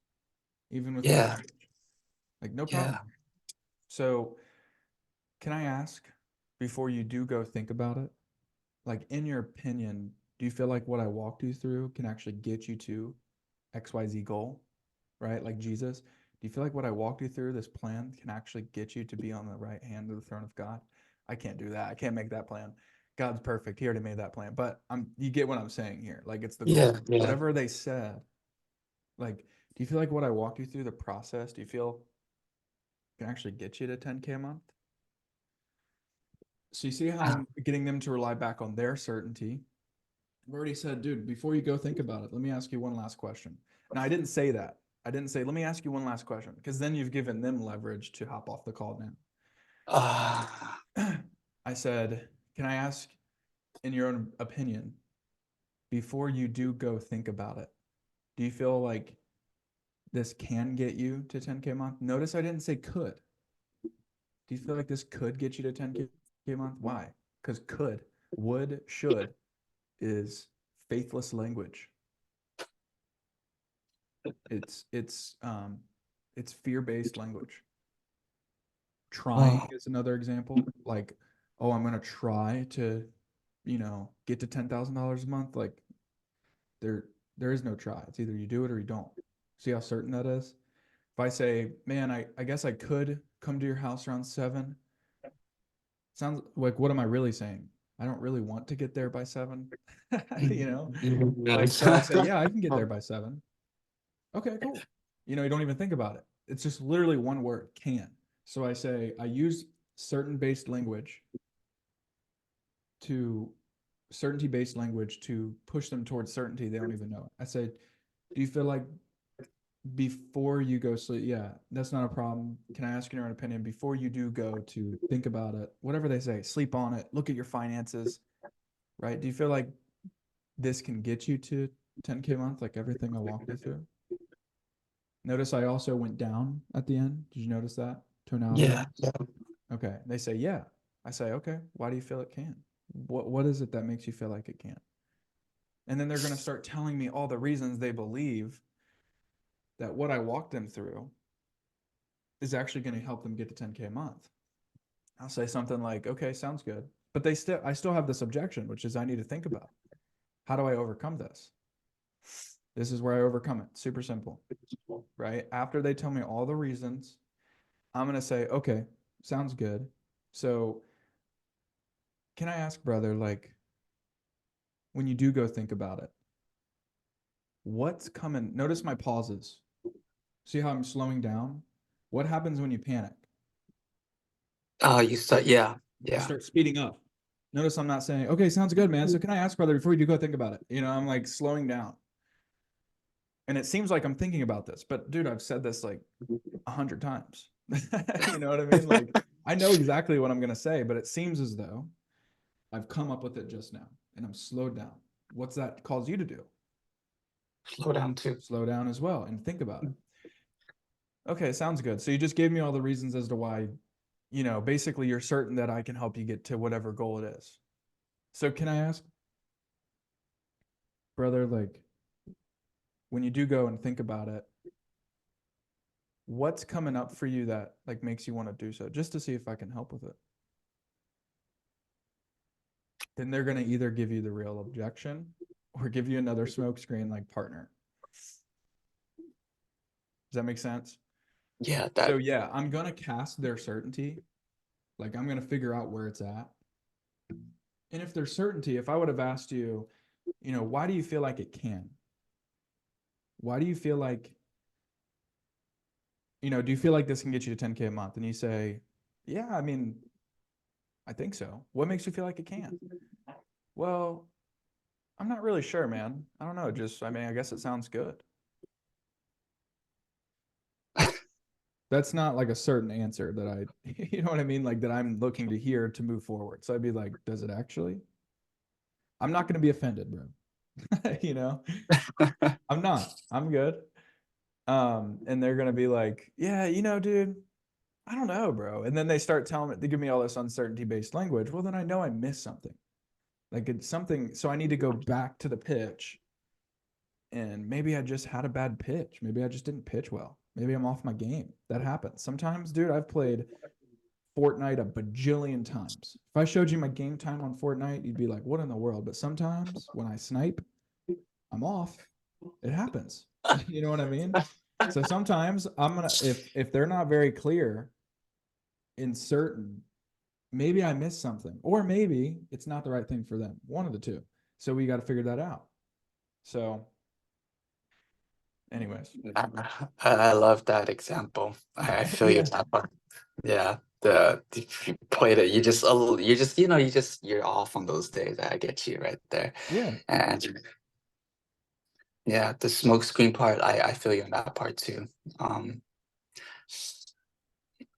even with my Yeah. language. Like, no Yeah. problem. So can I ask, before you do go think about it, like in your opinion, do you feel like what I walked you through can actually get you to XYZ goal? Right? Like Jesus. Do you feel like what I walked you through, this plan, can actually get you to be on the right hand of the throne of God? I can't do that. I can't make that plan. God's perfect. He already made that plan. But you get what I'm saying here. Like it's the Yeah. goal. Yeah. Whatever they said, like, do you feel like what I walked you through the process, do you feel can actually get you to 10K a month? So you see how I'm getting them to rely back on their certainty. I've already said, dude, before you go think about it, let me ask you one last question. Now, I didn't say that. I didn't say, let me ask you one last question, because then you've given them leverage to hop off the call Uh, now. I said, can I ask, in your own opinion, before you do go think about it, do you feel like this can get you to 10K a month? Notice I didn't say could. Do you feel like this could get you to 10K a month? Why? Because could, would, should is faithless language. It's it's um it's fear-based language. Trying oh, is another example. Like, oh, I'm gonna try to, get to $10,000 a month. Like there is no try. It's either you do it or you don't. See how certain that is? If I say, man, I guess I could come to your house around 7, sounds like, what am I really saying? I don't really want to get there by 7. you know? Like, so I say, yeah, I can get there by 7. Okay, cool. You don't even think about it. It's just literally one word, can. So I say, I use certain based language to certainty based language to push them towards certainty. They don't even know it. I said, do you feel like before you go sleep? Yeah, that's not a problem. Can I ask your own opinion before you do go to think about it? Whatever they say, sleep on it, look at your finances, right? Do you feel like this can get you to 10K a month, like everything I walked you through? Notice I also went down at the end. Did you notice that tonality yeah. wise? Yeah. Okay. They say, yeah. I say, okay. Why do you feel it can? What is it that makes you feel like it can't? And then they're going to start telling me all the reasons they believe that what I walked them through is actually going to help them get to 10K a month. I'll say something like, okay, sounds good. But I still have this objection, which is I need to think about how do I overcome this? This is where I overcome it. Super simple, right? After they tell me all the reasons, I'm going to say, okay, sounds good. So, can I ask, brother, like, when you do go think about it, what's coming? Notice my pauses. See how I'm slowing down? What happens when you panic? You start. Yeah. You Yeah. start speeding up. Notice I'm not saying, okay, sounds good, man. So, can I ask, brother, before you do go think about it? I'm like slowing down. And it seems like I'm thinking about this, but dude, I've said this like 100 times. You know what I mean? Like, I know exactly what I'm going to say, but it seems as though I've come up with it just now and I'm slowed down. What's that cause you to do? Slow down too. Slow down as well and think about it. Okay, sounds good. So you just gave me all the reasons as to why, basically you're certain that I can help you get to whatever goal it is. So can I ask, brother, like when you do go and think about it, what's coming up for you that like makes you want to do so? Just to see if I can help with it. then they're going to either give you the real objection or give you another smokescreen like partner. Does that make sense? Yeah, So that yeah, I'm going to cast their certainty. Like I'm going to figure out where it's at. And if there's certainty, if I would have asked you, why do you feel like it can? Why do you feel like, do you feel like this can get you to 10K a month? And you say, yeah, I mean, I think so. What makes you feel like it can? Well, I'm not really sure, man. I don't know. I guess it sounds good. That's not like a certain answer that you know what I mean? Like that I'm looking to hear to move forward. So I'd be like, does it actually? I'm not going to be offended, bro. you know, I'm not. I'm good. And they're going to be like, yeah, dude, I don't know, bro. And then they start telling me, they give me all this uncertainty based language. Well, then I know I missed something. Like it's something. So I need to go back to the pitch. And maybe I just had a bad pitch. Maybe I just didn't pitch well. Maybe I'm off my game. That happens. Sometimes, dude, I've played Fortnite a bajillion times. If I showed you my game time on Fortnite, you'd be like, what in the world? But sometimes when I snipe, I'm off. It happens. You know what I mean? So sometimes I'm gonna if they're not very clear in certain, maybe I missed something, or maybe it's not the right thing for them. One of the two. So we got to figure that out. So, anyways, I love that example. I feel you yeah, on that part. Yeah, if you played it, you're off on those days. I get you right there. yeah, And yeah, the smoke screen part, I feel you on that part too. Um,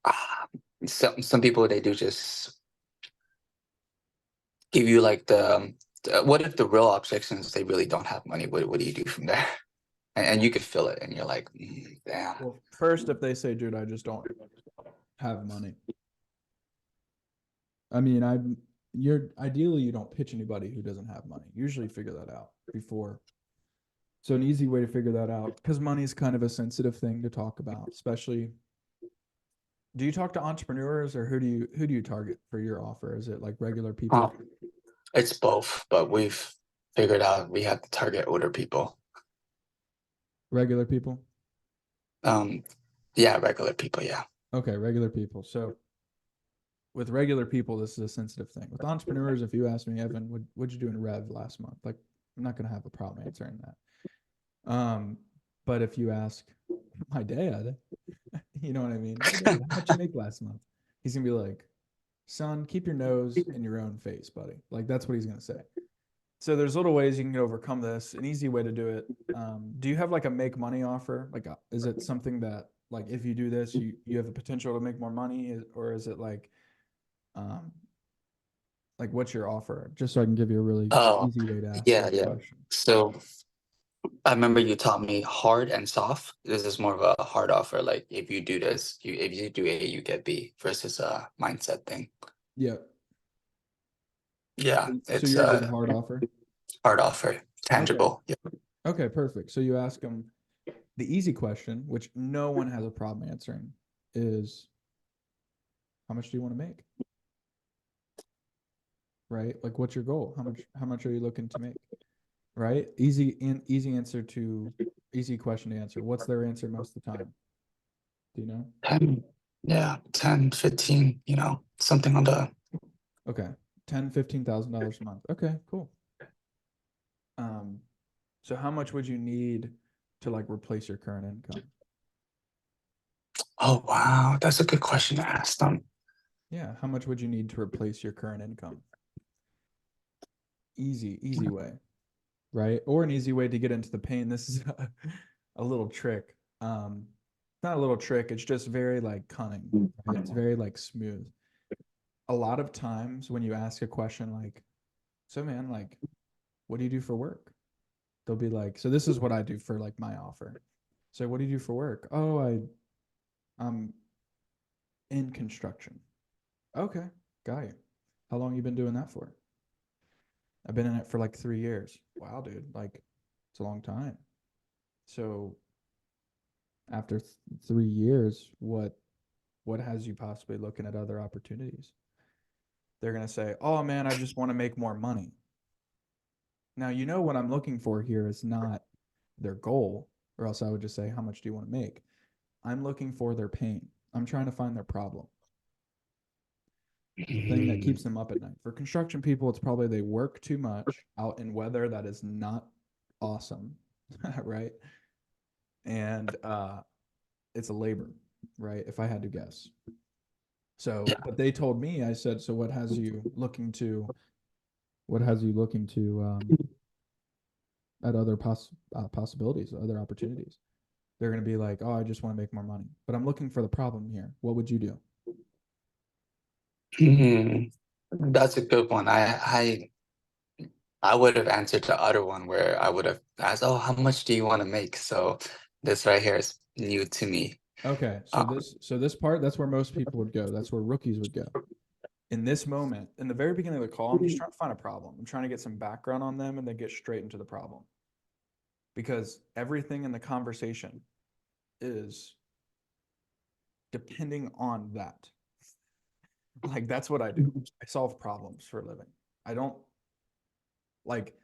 ah, some people they do just give you like what if the real objections they really don't have money? What do you do from there? And you could feel it, and you're like, damn. well, first, if they say, dude, I just don't have money. I mean, you're ideally you don't pitch anybody who doesn't have money. Usually figure that out before. So an easy way to figure that out, because money is kind of a sensitive thing to talk about, especially. Do you talk to entrepreneurs or who do you target for your offer? Is it like regular people? Um, it's both, but we've figured out we have to target older people. Regular people? Um, yeah, regular people. Yeah. Okay, regular people. So with regular people, this is a sensitive thing. With entrepreneurs, if you ask me, Evan, what'd you do in Rev last month? Like, I'm not gonna have a problem answering that. But if you ask my dad, you know what I mean? Hey dad, how much you make last month? He's gonna be like, son, keep your nose in your own face, buddy. Like that's what he's gonna say. So there's little ways you can overcome this. An easy way to do it. Do you have like a make money offer? Like, is it something that like if you do this, you have the potential to make more money, or is it um, like what's your offer? Just so I can give you a really Oh, easy way to ask yeah, that yeah. question. So I remember you taught me hard and soft. This is more of a hard offer. Like if you do this, if you do A, you get B versus a mindset thing. Yeah. Yeah, So it's yours is a a hard offer. hard offer, Okay. tangible. Yeah. Okay. Perfect. So you ask them the easy question, which no one has a problem answering, is how much do you want to make? Right? Like, what's your goal? How much are you looking to make? Right? Easy question to answer. What's their answer most of the time? Do you know? 10, yeah, 10, 15, something on the Okay. 10, $15,000 a month. Okay, cool. Um, so how much would you need to like replace your current income? Oh wow, that's a good question to ask them. Yeah, how much would you need to replace your current income? Easy way, right? Or an easy way to get into the pain. This is a little trick. It's not a little trick, it's just very like cunning, right? It's very like smooth. A lot of times when you ask a question like, so man, like, what do you do for work? They'll be like, so this is what I do for like my offer. So what do you do for work? Oh, I'm in construction. Okay, got you. How long you been doing that for? I've been in it for like 3 years. Wow, dude, like it's a long time. So after 3 years, what has you possibly looking at other opportunities? they're going to say, oh man, I just want to make more money. Now, you know, what I'm looking for here is not their goal, or else I would just say, how much do you want to make? I'm looking for their pain. I'm trying to find their problem, the thing that keeps them up at night. For construction people, it's probably they work too much out in weather that is not awesome, right? And it's a labor, right? If I had to guess. So, Yeah. but they told me, I said, so what has you looking to, at other possibilities, other opportunities? They're going to be like, oh, I just want to make more money, but I'm looking for the problem here. What would you do? Hmm. That's a good one. I would have answered the other one where I would have asked, "Oh, how much do you want to make?" So this right here is new to me. Okay, so Um, this part, that's where most people would go. That's where rookies would go. In this moment, in the very beginning of the call, I'm just trying to find a problem. I'm trying to get some background on them and then get straight into the problem. Because everything in the conversation is depending on that. Like, that's what I do. I solve problems for a living. I don't like,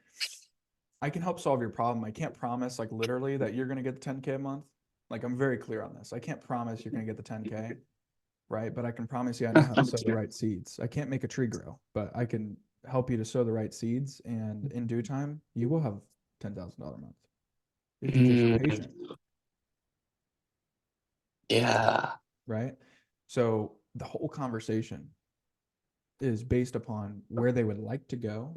I can help solve your problem. I can't promise, like, literally that you're going to get the 10K a month. Like, I'm very clear on this. I can't promise you're going to get the 10K, right? But I can promise you I know how to sow the right seeds. I can't make a tree grow, but I can help you to sow the right seeds. And in due time, you will have $10,000 a month if you're just mm, patient, yeah. right? So the whole conversation is based upon where they would like to go.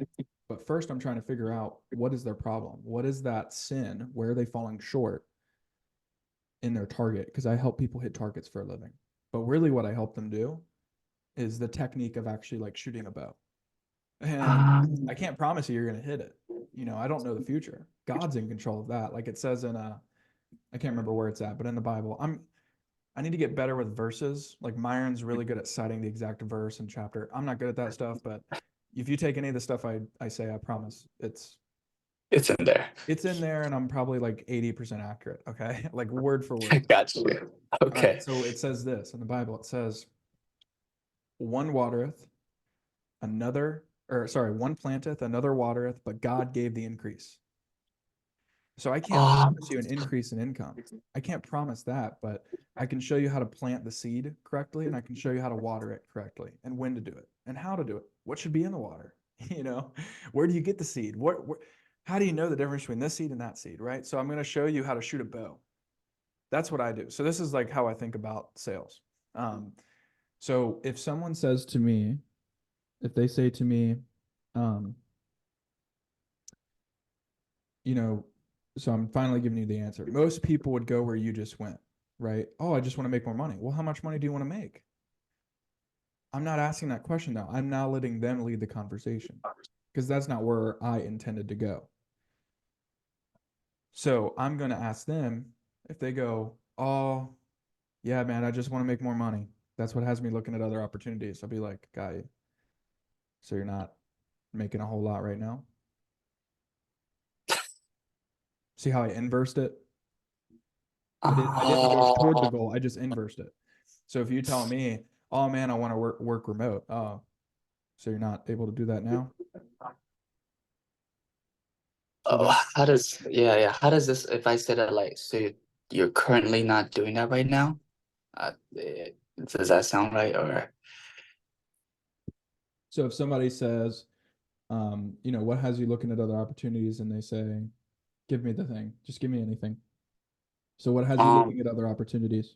But first, I'm trying to figure out what is their problem? What is that sin? Where are they falling short in their target? Because I help people hit targets for a living. But really, what I help them do is the technique of actually like shooting a bow. And I Um, can't promise you you're going to hit it. You know, I don't know the future. God's in control of that. Like it says in I can't remember where it's at, but in the Bible, I need to get better with verses. Like Myron's really good at citing the exact verse and chapter. I'm not good at that stuff, but if you take any of the stuff I say, I promise it's in there. it's in there and I'm probably like 80% accurate. Okay. Like word for word. Got you. All right. Okay. So it says this in the Bible. It says, one watereth, another, or sorry, one planteth, another watereth, but God gave the increase. So I can't Um, promise you an increase in income. I can't promise that, but I can show you how to plant the seed correctly and I can show you how to water it correctly and when to do it and how to do it. What should be in the water? You know, where do you get the seed? How do you know the difference between this seed and that seed, right? So I'm going to show you how to shoot a bow. That's what I do. So this is like how I think about sales. Um, so if someone says to me, if they say to me, um, you know, so I'm finally giving you the answer. Most people would go where you just went, right? Oh, I just want to make more money. Well, how much money do you want to make? I'm not asking that question now. I'm now letting them lead the conversation because that's not where I intended to go. So I'm going to ask them if they go, oh, yeah, man, I just want to make more money. That's what has me looking at other opportunities. I'll be like, got you. So you're not making a whole lot right now? See how I inversed it? I didn't go toward the uh, goal. I just inversed it. So if you tell me, oh man, I want to work remote. Oh, so you're not able to do that now? See oh, that? how does this, if I said it like, so you're currently not doing that right now? Does that sound right? Or, So if somebody says, what has you looking at other opportunities, and they say, give me the thing, just give me anything. So what has you looking um, at other opportunities?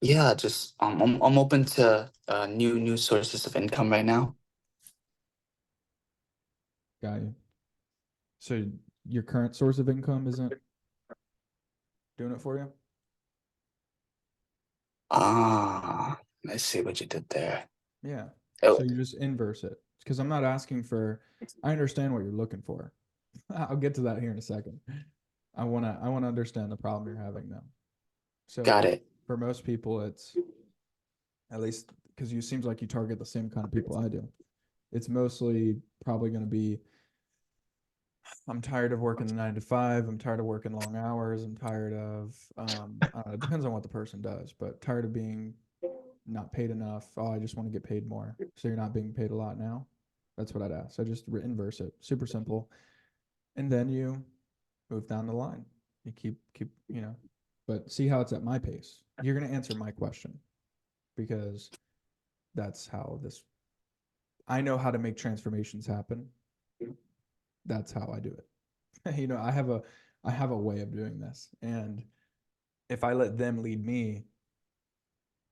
yeah, just, I'm open to, new sources of income right now. Got you. So your current source of income isn't doing it for you? Let's see what you did there. Yeah. So Oh, you just inverse it because I'm not asking for. I understand what you're looking for. I'll get to that here in a second. I wanna understand the problem you're having now. got So it. for most people, it's at least because you seems like you target the same kind of people I do. It's mostly probably going to be I'm tired of working the 9 to 5. I'm tired of working long hours. I'm tired of it depends on what the person does, but tired of being not paid enough. Oh, I just want to get paid more. So you're not being paid a lot now? That's what I'd ask. I just inverse it. Super simple. And then you move down the line. You keep, but see how it's at my pace. You're going to answer my question because that's how this, I know how to make transformations happen. That's how I do it. I have a way of doing this. And if I let them lead me,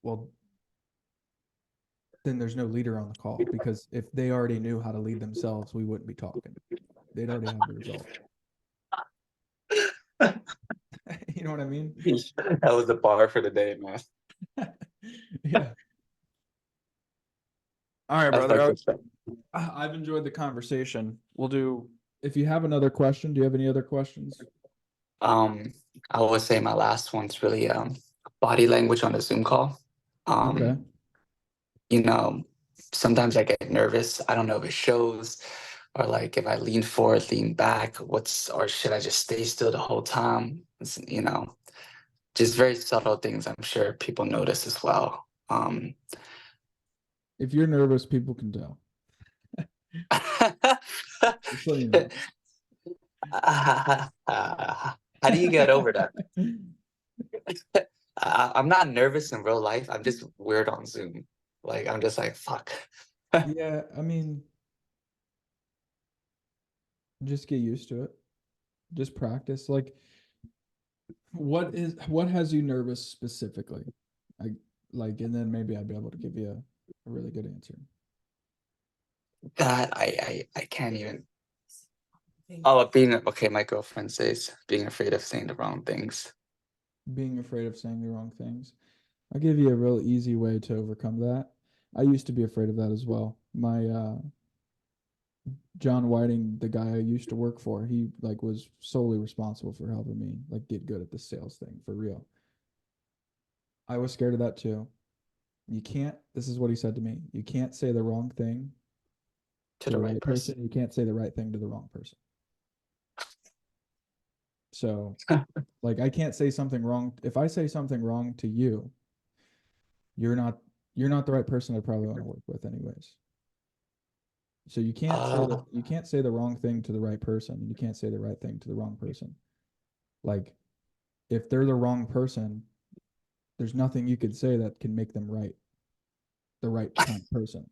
well, then there's no leader on the call because if they already knew how to lead themselves, we wouldn't be talking. They'd already have the result. You know what I mean? That was the bar for the day, man. Yeah. All right, That's brother. like the I've enjoyed the conversation. If you have another question, do you have any other questions? um I would say my last one's really body language on a Zoom call. Okay. You know, sometimes I get nervous. I don't know if it shows or like if I lean forward, lean back, or should I just stay still the whole time? Just very subtle things I'm sure people notice as well. If you're nervous, people can tell. Just so you know. How do you get over that? I'm not nervous in real life. I'm just weird on Zoom. Like I'm just like fuck. Yeah, I mean, just get used to it. Just practice. What has you nervous specifically? I and then maybe I'd be able to give you a really good answer. That I can't even. Oh, being okay. My girlfriend says being afraid of saying the wrong things. Being afraid of saying the wrong things. I'll give you a real easy way to overcome that. I used to be afraid of that as well. My John Whiting, the guy I used to work for, he was solely responsible for helping me get good at the sales thing for real. I was scared of that too. This is what he said to me. You can't say the wrong thing To to the the right right person. person. You can't say the right thing to the wrong person. So, I can't say something wrong. If I say something wrong to you, you're not you're not the right person I probably want to work with anyways. So you can't say the wrong thing to the right person, and you can't say the right thing to the wrong person. Like if they're the wrong person, there's nothing you could say that can make them the right kind of person.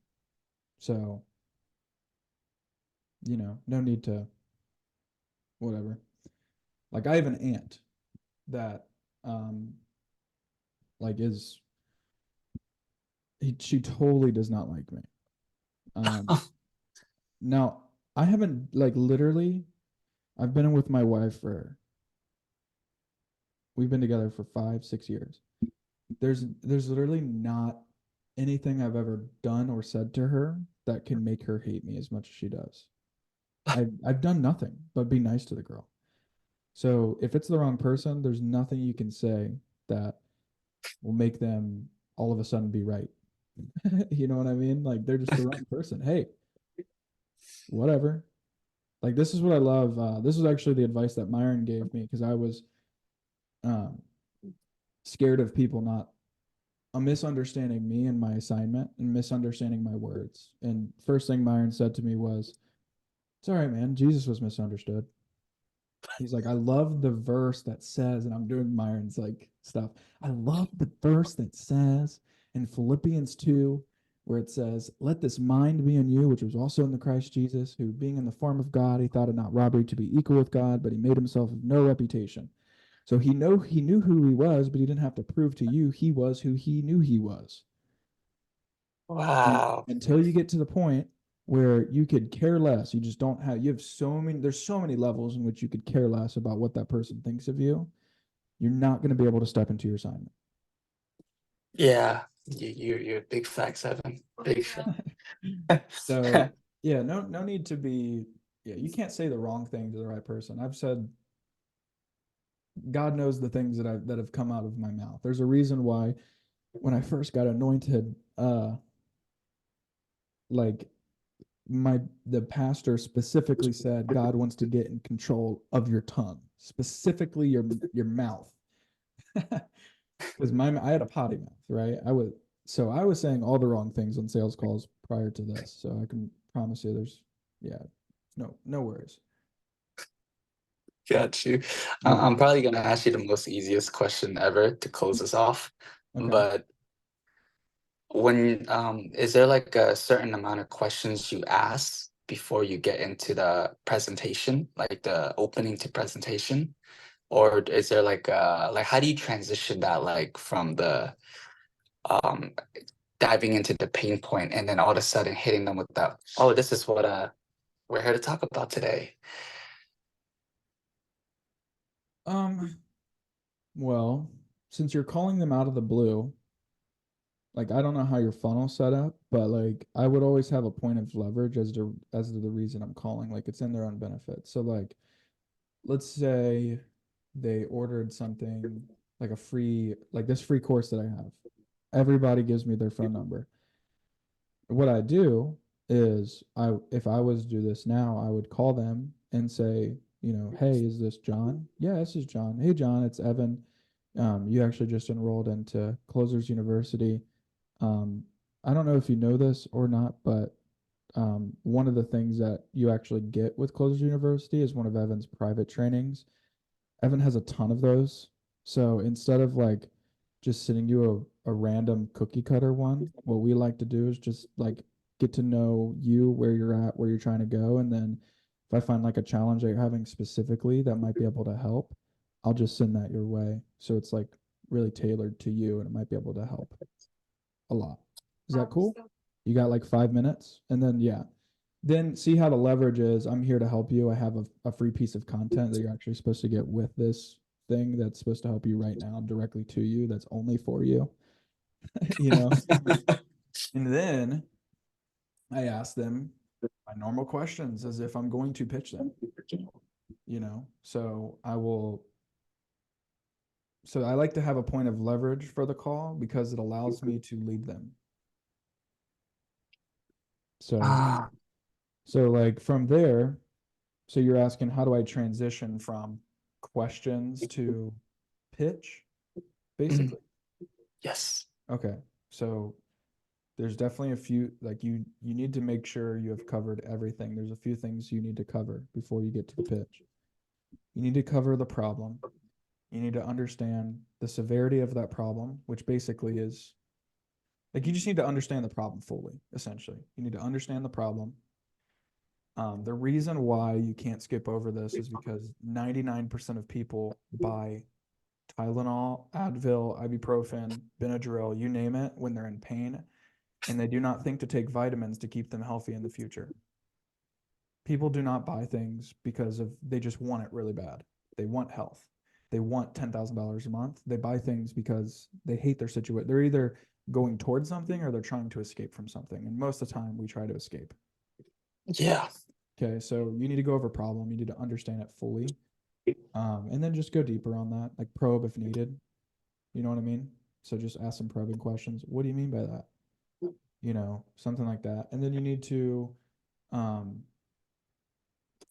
So, no need to whatever. Like I have an aunt that um is she totally does not like me. Um now I haven't literally I've been with my wife for we've been together for 5, 6 years. There's literally not anything I've ever done or said to her that can make her hate me as much as she does. I've done nothing but be nice to the girl. So if it's the wrong person, there's nothing you can say that will make them all of a sudden be right. You know what I mean? They're just the wrong person. Hey, whatever. This is what I love. This is actually the advice that Myron gave me because I was um, scared of people not misunderstanding me and my assignment and misunderstanding my words. And first thing Myron said to me was, "It's all right, man. Jesus was misunderstood." He's like, "I love the verse that says," and I'm doing Myron's stuff. I love the verse that says in Philippians 2, where it says, "Let this mind be in you, which was also in the Christ Jesus, who being in the form of God, he thought it not robbery to be equal with God, but he made himself of no reputation." So he knew who he was, but he didn't have to prove to you he was who he knew he was. And Wow. until you get to the point where you could care less, you just don't have, you have there's so many levels in which you could care less about what that person thinks of you. You're not going to be able to step into your assignment. Yeah. You're a big facts, Evan. Big So yeah, no need to be, yeah, you can't say the wrong thing to the right person. I've said, God knows the things that have come out of my mouth. There's a reason why when I first got anointed, like the pastor specifically said God wants to get in control of your tongue, specifically your mouth. Because I had a potty mouth, right? So I was saying all the wrong things on sales calls prior to this. So I can promise you there's, yeah, no worries. Got you. I'm probably gonna ask you the most easiest question ever to close us off. Okay. But when is there like a certain amount of questions you ask before you get into the presentation, like the opening to presentation? Or is there like how do you transition that like from the um diving into the pain point and then all of a sudden hitting them with that, oh, this is what we're here to talk about today. Well, since you're calling them out of the blue, like I don't know how your funnel's set up, but like I would always have a point of leverage as to the reason I'm calling. Like it's in their own benefit. So like let's say they ordered something like a free, like this free course that I have. Everybody gives me their phone number. What I do is if I was to do this now, I would call them and say, you know, hey, is this John? Yeah, this is John. Hey, John, it's Evan. You actually just enrolled into Closers University. Um, I don't know if you know this or not, but one of the things that you actually get with Closers University is one of Evan's private trainings. Evan has a ton of those. So instead of like just sending you a random cookie cutter one, what we like to do is just like get to know you, where you're at, where you're trying to go. And then if I find like a challenge that you're having specifically that might be able to help, I'll just send that your way. So it's like really tailored to you and it might be able to help a lot. Is that cool? You got like 5 minutes? And then, yeah, then see how the leverage is. I'm here to help you. I have a free piece of content that you're actually supposed to get with this thing that's supposed to help you right now directly to you. That's only for you, you know? And then I ask them my normal questions as if I'm going to pitch them, you know? So I like to have a point of leverage for the call because it allows me to lead them. So, so like from there, so you're asking, how do I transition from questions to pitch, basically? Yes. Okay. So there's definitely a few, like you need to make sure you have covered everything. There's a few things you need to cover before you get to the pitch. You need to cover the problem. You need to understand the severity of that problem, which basically is like you just need to understand the problem fully, essentially. You need to understand the problem. The reason why you can't skip over this is because 99% of people buy Tylenol, Advil, ibuprofen, Benadryl, you name it, when they're in pain, and they do not think to take vitamins to keep them healthy in the future. People do not buy things because they just want it really bad. They want health. They want $10,000 a month. They buy things because they hate their situation. They're either going towards something or they're trying to escape from something. And most of the time we try to escape. Yeah. Okay, so you need to go over problem. You need to understand it fully. And then just go deeper on that, like probe if needed. You know what I mean? So just ask some probing questions. What do you mean by that? You know, something like that. And then you need to um,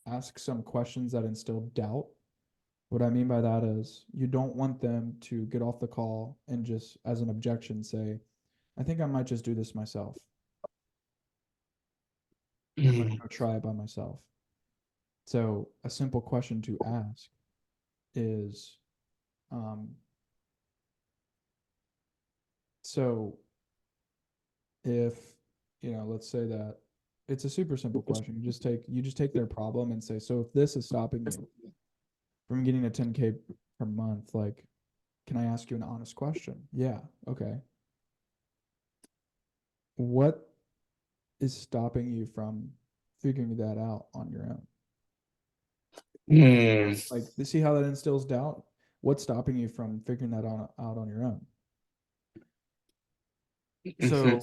ask some questions that instill doubt. What I mean by that is you don't want them to get off the call and just, as an objection, say, I think I might just do this myself. I'm going to go try it by myself. So a simple question to ask is, so if, you know, let's say that it's a super simple question. You just take their problem and say, so if this is stopping you from getting a 10K per month, like, can I ask you an honest question? Yeah. Okay. What is stopping you from figuring that out on your own? Like, you see how that instills doubt? What's stopping you from figuring that out on your own? So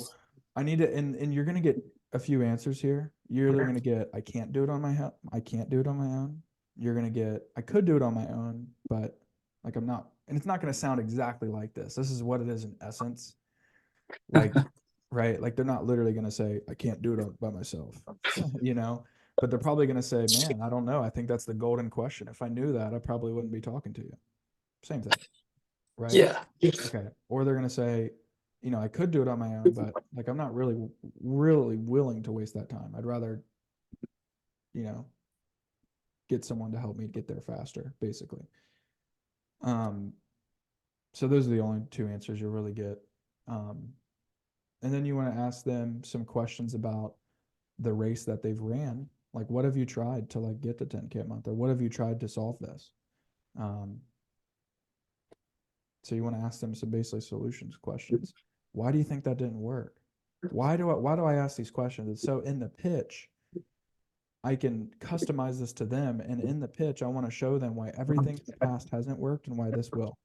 I need to, and you're gonna get a few answers here. You're either gonna get, I can't do it on my I can't do it on my own. You're gonna get, I could do it on my own, but like I'm not, and it's not gonna sound exactly like this. This is what it is in essence. Like, right? Like they're not literally gonna say, I can't do it by myself, you know. But they're probably gonna say, man, I don't know. I think that's the golden question. If I knew that, I probably wouldn't be talking to you. Same thing, right? Yeah. Okay. Or they're gonna say, you know, I could do it on my own, but like I'm not really willing to waste that time. I'd rather, you know, get someone to help me get there faster, basically. Um, so those are the only two answers you'll really get. Um, and then you want to ask them some questions about the race that they've ran. Like, what have you tried to like get to 10K a month, or what have you tried to solve this? Um, so you want to ask them some basically solutions questions. Why do you think that didn't work? Why do I ask these questions? It's so in the pitch, I can customize this to them, and in the pitch, I want to show them why everything in the past hasn't worked and why this will.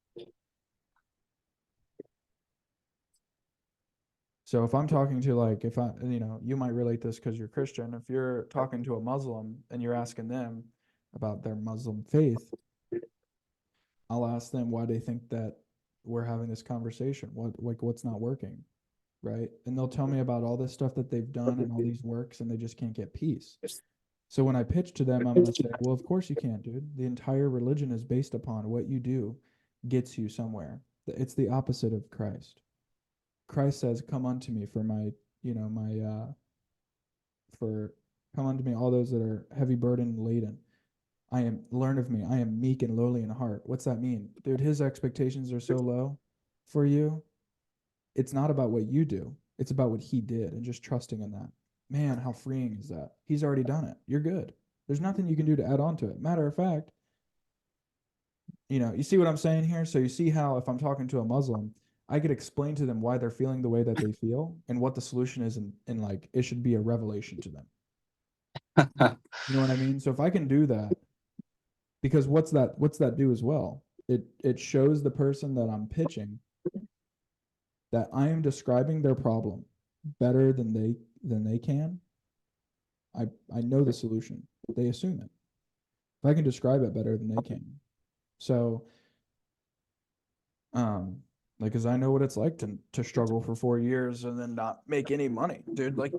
So if I'm talking to like, if I, you know, you might relate this because you're Christian. If you're talking to a Muslim and you're asking them about their Muslim faith, I'll ask them why they think that we're having this conversation. What's not working, right? And they'll tell me about all this stuff that they've done and all these works, and they just can't get peace. So when I pitch to them, I'm gonna say, well, of course you can't, dude. The entire religion is based upon what you do gets you somewhere. It's the opposite of Christ. Christ says, "Come unto me for my, you know, for come unto me, all those that are heavy burdened and laden. Learn of me. I am meek and lowly in heart." What's that mean? Dude, his expectations are so low for you. It's not about what you do. It's about what he did and just trusting in that. Man, how freeing is that? He's already done it. You're good. There's nothing you can do to add on to it. Matter of fact, you know, you see what I'm saying here? So you see how if I'm talking to a Muslim, I could explain to them why they're feeling the way that they feel and what the solution is, and like it should be a revelation to them. You know what I mean? So if I can do that, because what's that do as well? It shows the person that I'm pitching that I am describing their problem better than they can. I know the solution. They assume it. If I can describe it better than they can. So um like, cause I know what it's like to struggle for 4 years and then not make any money, dude. Like,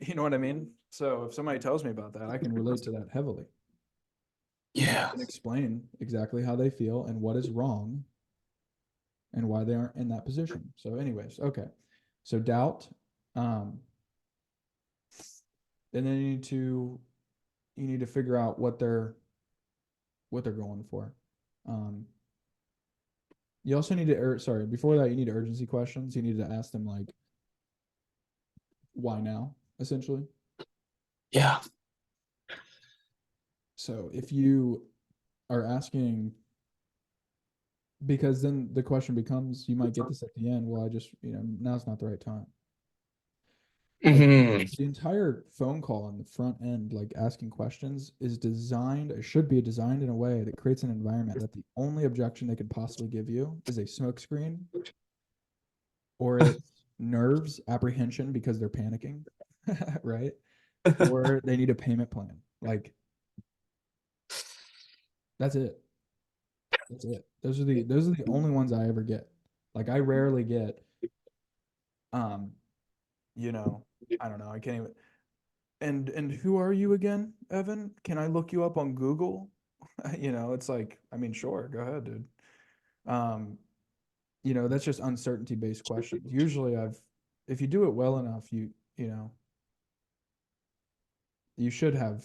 you know what I mean? So if somebody tells me about that, I can relate to that heavily. Yeah. And explain exactly how they feel and what is wrong and why they aren't in that position. So, anyways, okay. So doubt, um, and then you need to figure out what they're going for. Um, you also need to, sorry, before that, you need urgency questions. You need to ask them like, why now, essentially. Yeah. So if you are asking, because then the question becomes, you might get this at the end. Well, now's not the right time. Like Hmm. the entire phone call on the front end, like asking questions, is designed, it should be designed in a way that creates an environment that the only objection they could possibly give you is a smokescreen, or it's nerves, apprehension because they're panicking, right? Or they need a payment plan. Like that's it. That's it. Those are the only ones I ever get. Like I rarely get, um, you know, I don't know. I can't even. And who are you again, Evan? Can I look you up on Google? You know, it's like, I mean, sure, go ahead, dude. Um, you know, that's just uncertainty based questions. Usually if you do it well enough, you know, you should have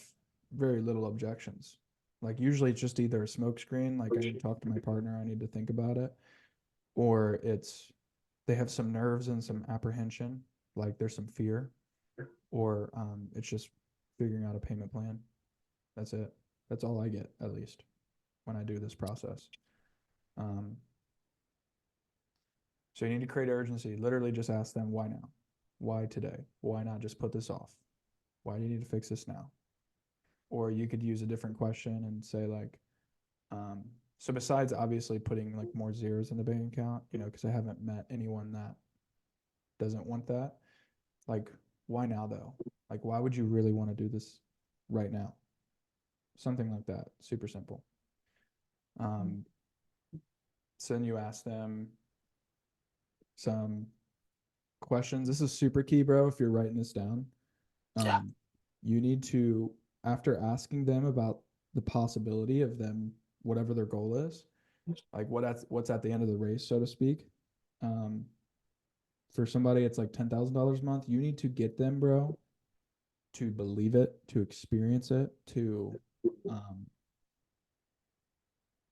very little objections. Like usually it's just either a smoke screen, like I need to talk to my partner, I need to think about it, or it's they have some nerves and some apprehension, like there's some fear, or it's just figuring out a payment plan. That's it. That's all I get, at least, when I do this process. Um, so you need to create urgency. Literally just ask them, why now? Why today? Why not just put this off? Why do you need to fix this now? Or you could use a different question and say like, so besides obviously putting like more zeros in the bank account, you know, because I haven't met anyone that doesn't want that. Like, why now though? Like, why would you really want to do this right now? Something like that. Super simple. Um, so then you ask them some questions. This is super key, bro. If you're writing this down, Yeah. you need to, after asking them about the possibility of them, whatever their goal is, like what's at the end of the race, so to speak. Um, for somebody it's like $10,000 a month. You need to get them, bro, to believe it, to experience it, to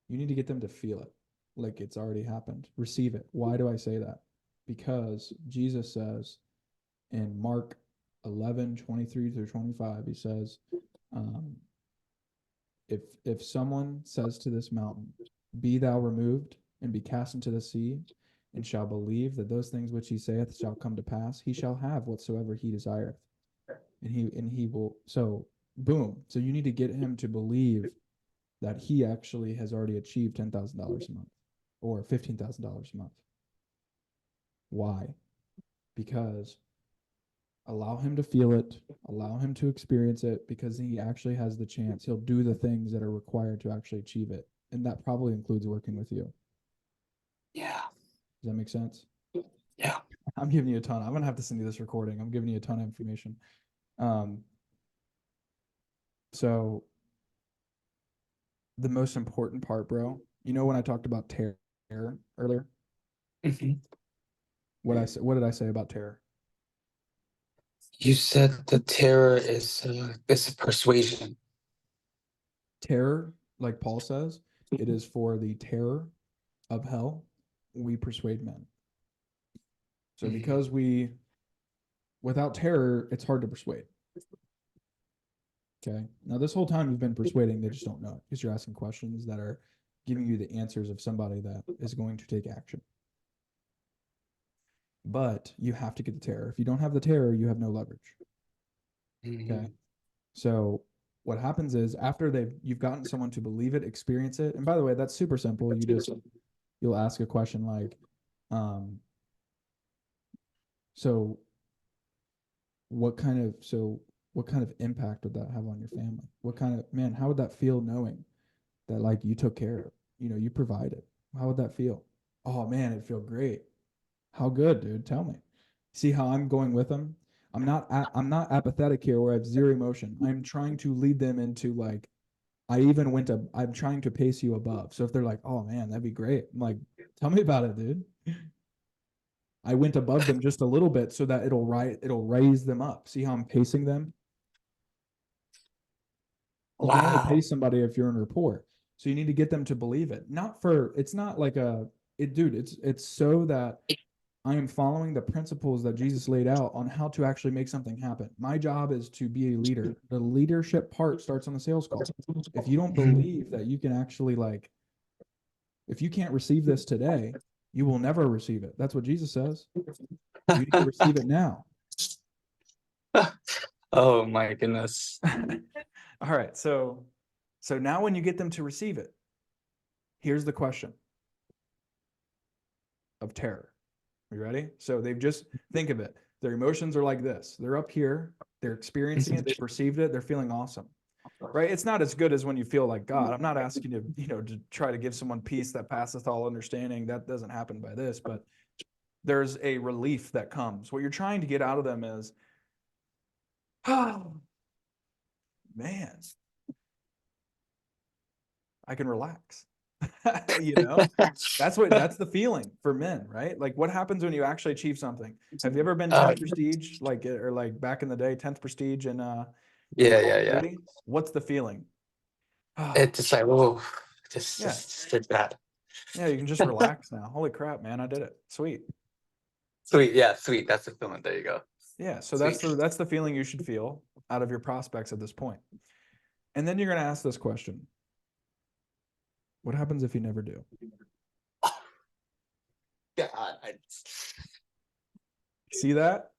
you need to get them to feel it like it's already happened. Receive it. Why do I say that? Because Jesus says in Mark 11:23-25, he says, if someone says to this mountain, be thou removed and be cast into the sea, and shall believe that those things which he saith shall come to pass, he shall have whatsoever he desireth. And he will, so boom. So you need to get him to believe that he actually has already achieved $10,000 a month or $15,000 a month. Why? Because allow him to feel it, allow him to experience it, because he actually has the chance. He'll do the things that are required to actually achieve it. And that probably includes working with you. Yeah. Does that make sense? Yeah. I'm giving you a ton. I'm going to have to send you this recording. I'm giving you a ton of information. So the most important part, bro, you know, when I talked about terror earlier, Mhm. what did I say about terror? You said the terror is a persuasion. Terror, like Paul says, it is for the terror of hell we persuade men. So Mhm. because without terror, it's hard to persuade. Okay. Now this whole time you've been persuading, they just don't know it because you're asking questions that are giving you the answers of somebody that is going to take action. But you have to get the terror. If you don't have the terror, you have no leverage. Mhm. Okay. So what happens is after you've gotten someone to believe it, experience it, and by the way, that's super simple. You'll ask a question like, so what kind of impact would that have on your family? What kind of, man, how would that feel knowing that like you took care of, you provided? How would that feel? Oh man, it'd feel great. How good, dude? Tell me. See how I'm going with them? I'm not apathetic here where I have zero emotion. I'm trying to lead them into like I'm trying to pace you above. So if they're like, oh man, that'd be great. I'm like, tell me about it, dude. I went above them just a little bit so that it'll raise them up. See how I'm pacing them? You can only Wow. pace somebody if you're in rapport. So you need to get them to believe it. It's not like dude, it's so that I am following the principles that Jesus laid out on how to actually make something happen. My job is to be a leader. The leadership part starts on the sales call. If you don't believe that you can actually if you can't receive this today, you will never receive it. That's what Jesus says. You need to receive it now. Oh my goodness. All right. So now when you get them to receive it, here's the question of terror. Are you ready? So they've just think of it. Their emotions are like this. They're up here. They're experiencing it. They perceived it. They're feeling awesome. Right? It's not as good as when you feel like God. I'm not asking you, to try to give someone peace that passeth all understanding. That doesn't happen by this, but there's a relief that comes. What you're trying to get out of them is, oh, man, I can relax. That's the feeling for men, right? Like what happens when you actually achieve something? Have you ever been 10th prestige, or like back in the day, 10th prestige and Yeah. what's the feeling? It's just like, oh, Yeah. just like that. Yeah, you can just relax now. Holy crap, man, I did it. Sweet. Sweet, yeah, sweet. That's the feeling. There you go. Yeah, so Sweet. that's the feeling you should feel out of your prospects at this point. And then you're going to ask this question. What happens if you never do? God, See that?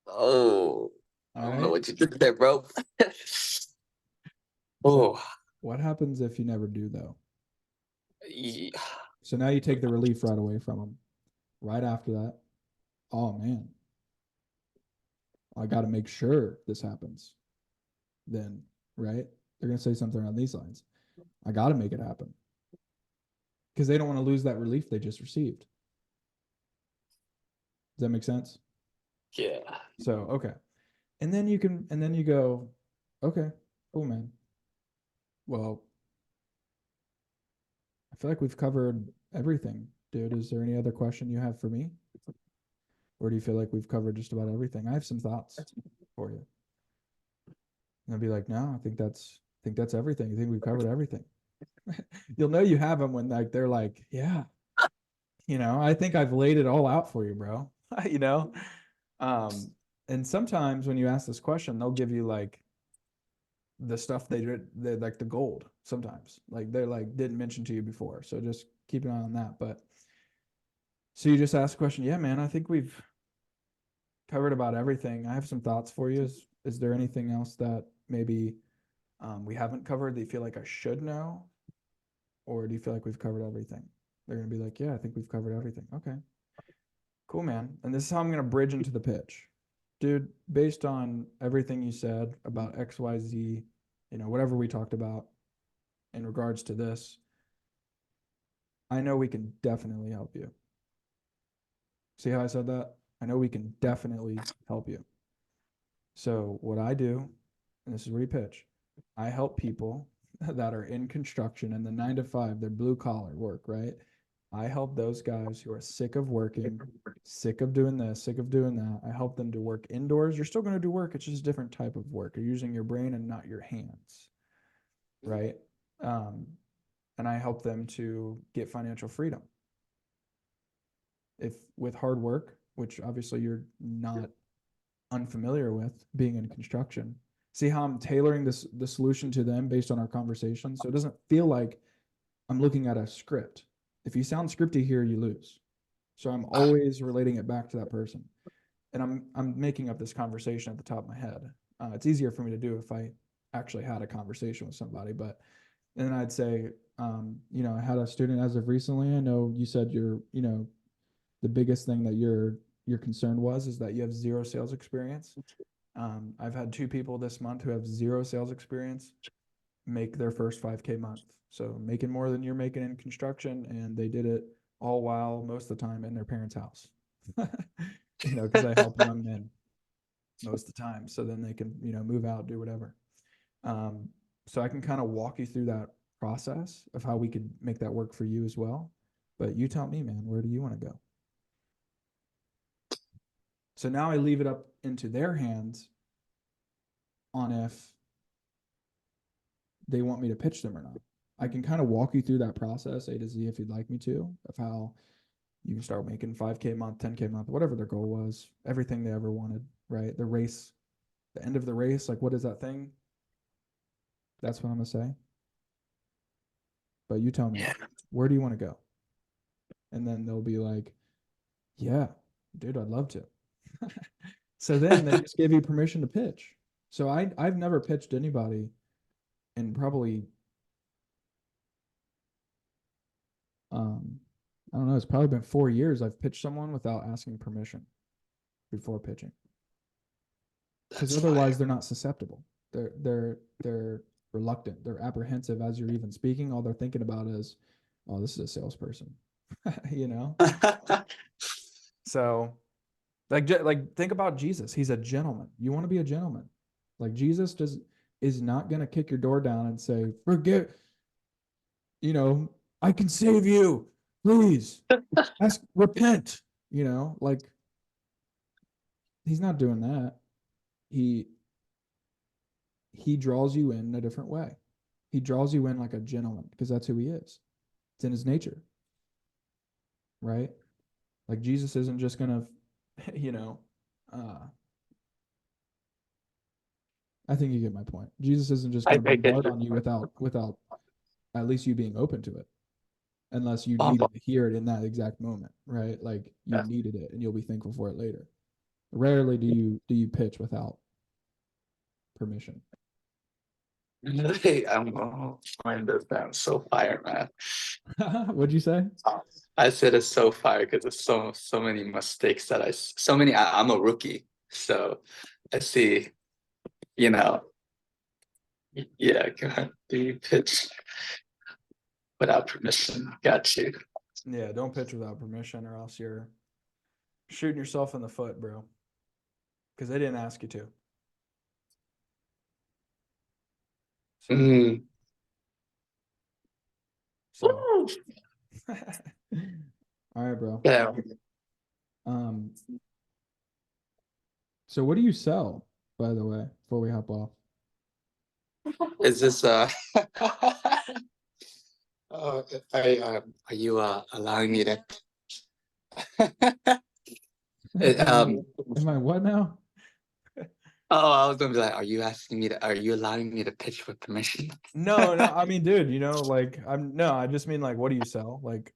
oh, I All don't know right. what you did there, bro. Oh, What happens if you never do though? yeah. So now you take the relief right away from them. Right after that, oh man, I got to make sure this happens. Then, right? They're going to say something around these lines. I got to make it happen because they don't want to lose that relief they just received. Does that make sense? Yeah. So, okay. And then you go, okay, cool, man. Well, I feel like we've covered everything, dude. Is there any other question you have for me? Or do you feel like we've covered just about everything? I have some thoughts for you. And I'll be like, no, I think that's everything. I think we've covered everything. You'll know you have them when like they're like, yeah, I think I've laid it all out for you, bro. you know? And sometimes when you ask this question, they'll give you like the stuff they like the gold sometimes. Like they're like didn't mention to you before. So just keep an eye on that. But so you just ask the question, yeah, man, I think we've covered about everything. I have some thoughts for you. Is there anything else that maybe we haven't covered that you feel like I should know? Or do you feel like we've covered everything? They're going to be like, yeah, I think we've covered everything. Okay, cool, man. And this is how I'm going to bridge into the pitch. Dude, based on everything you said about XYZ, whatever we talked about in regards to this, I know we can definitely help you. See how I said that? I know we can definitely help you. So what I do, and this is where you pitch, I help people that are in construction and the 9 to 5, they're blue collar work, right? I help those guys who are sick of working, sick of doing this, sick of doing that. I help them to work indoors. You're still going to do work. It's just a different type of work. You're using your brain and not your hands, right? And I help them to get financial freedom. If with hard work, which obviously you're not unfamiliar with being in construction, see how I'm tailoring the solution to them based on our conversation. So it doesn't feel like I'm looking at a script. If you sound scripty here, you lose. So I'm always relating it back to that person. And I'm making up this conversation at the top of my head. It's easier for me to do if I actually had a conversation with somebody. But then I'd say, I had a student as of recently. I know you said the biggest thing that your concern is that you have zero sales experience. I've had 2 people this month who have zero sales experience make their first 5K month. So making more than you're making in construction, and they did it all while most of the time in their parents' house. Because I help young men most of the time, so then they can move out, do whatever. So I can kind of walk you through that process of how we could make that work for you as well. But you tell me, man, where do you want to go? So now I leave it up into their hands on if they want me to pitch them or not. I can kind of walk you through that process A to Z if you'd like me to, of how you can start making 5K a month, 10K a month, whatever their goal was, everything they ever wanted, right? The race, the end of the race, like what is that thing? That's what I'm gonna say. But you tell me, Yeah. where do you want to go? And then they'll be like, yeah, dude, I'd love to. So then they just gave you permission to pitch. So I've never pitched anybody in probably I don't know, it's probably been 4 years I've pitched someone without asking permission before pitching. Because otherwise they're not susceptible. They're reluctant. They're apprehensive as you're even speaking. All they're thinking about is, oh, this is a salesperson. you know? So like think about Jesus. He's a gentleman. You want to be a gentleman. Like Jesus is not gonna kick your door down and say, forget, I can save you. Please repent. Like he's not doing that. He draws you in a different way. He draws you in like a gentleman because that's who he is. It's in his nature. Right? Like Jesus isn't just gonna, I think you get my point. Jesus isn't just I gonna think bombard it's on you without at least you being open to it. Unless you Bumble. needed to hear it in that exact moment, right? Like you Yeah. needed it and you'll be thankful for it later. Rarely do you pitch without permission. Hey, I'm so fire, man. What'd you say? I said it's so fire because there's so many mistakes that I'm a rookie, so I see, you know, yeah, go ahead, do you pitch without permission? Got you. Yeah, don't pitch without permission or else you're shooting yourself in the foot, bro. Because they didn't ask you to. So, Mm. so. Woo! All right, bro. Yeah. Um, So what do you sell, by the way, before we hop off? Is this oh, are you allowing me to Am I what now? oh, I was gonna be like, are you allowing me to pitch with permission? No, no, I mean, dude, like I just mean like, what do you sell? Like,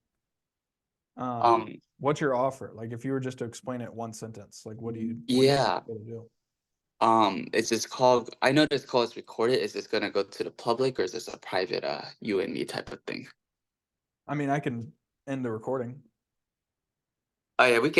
what's your offer? Like, if you were just to explain it one sentence, like, what do you Yeah. want to do? Is this call? I know this call is recorded. Is this gonna go to the public or is this a private you and me type of thing? I mean, I can end the recording. Oh yeah, we can.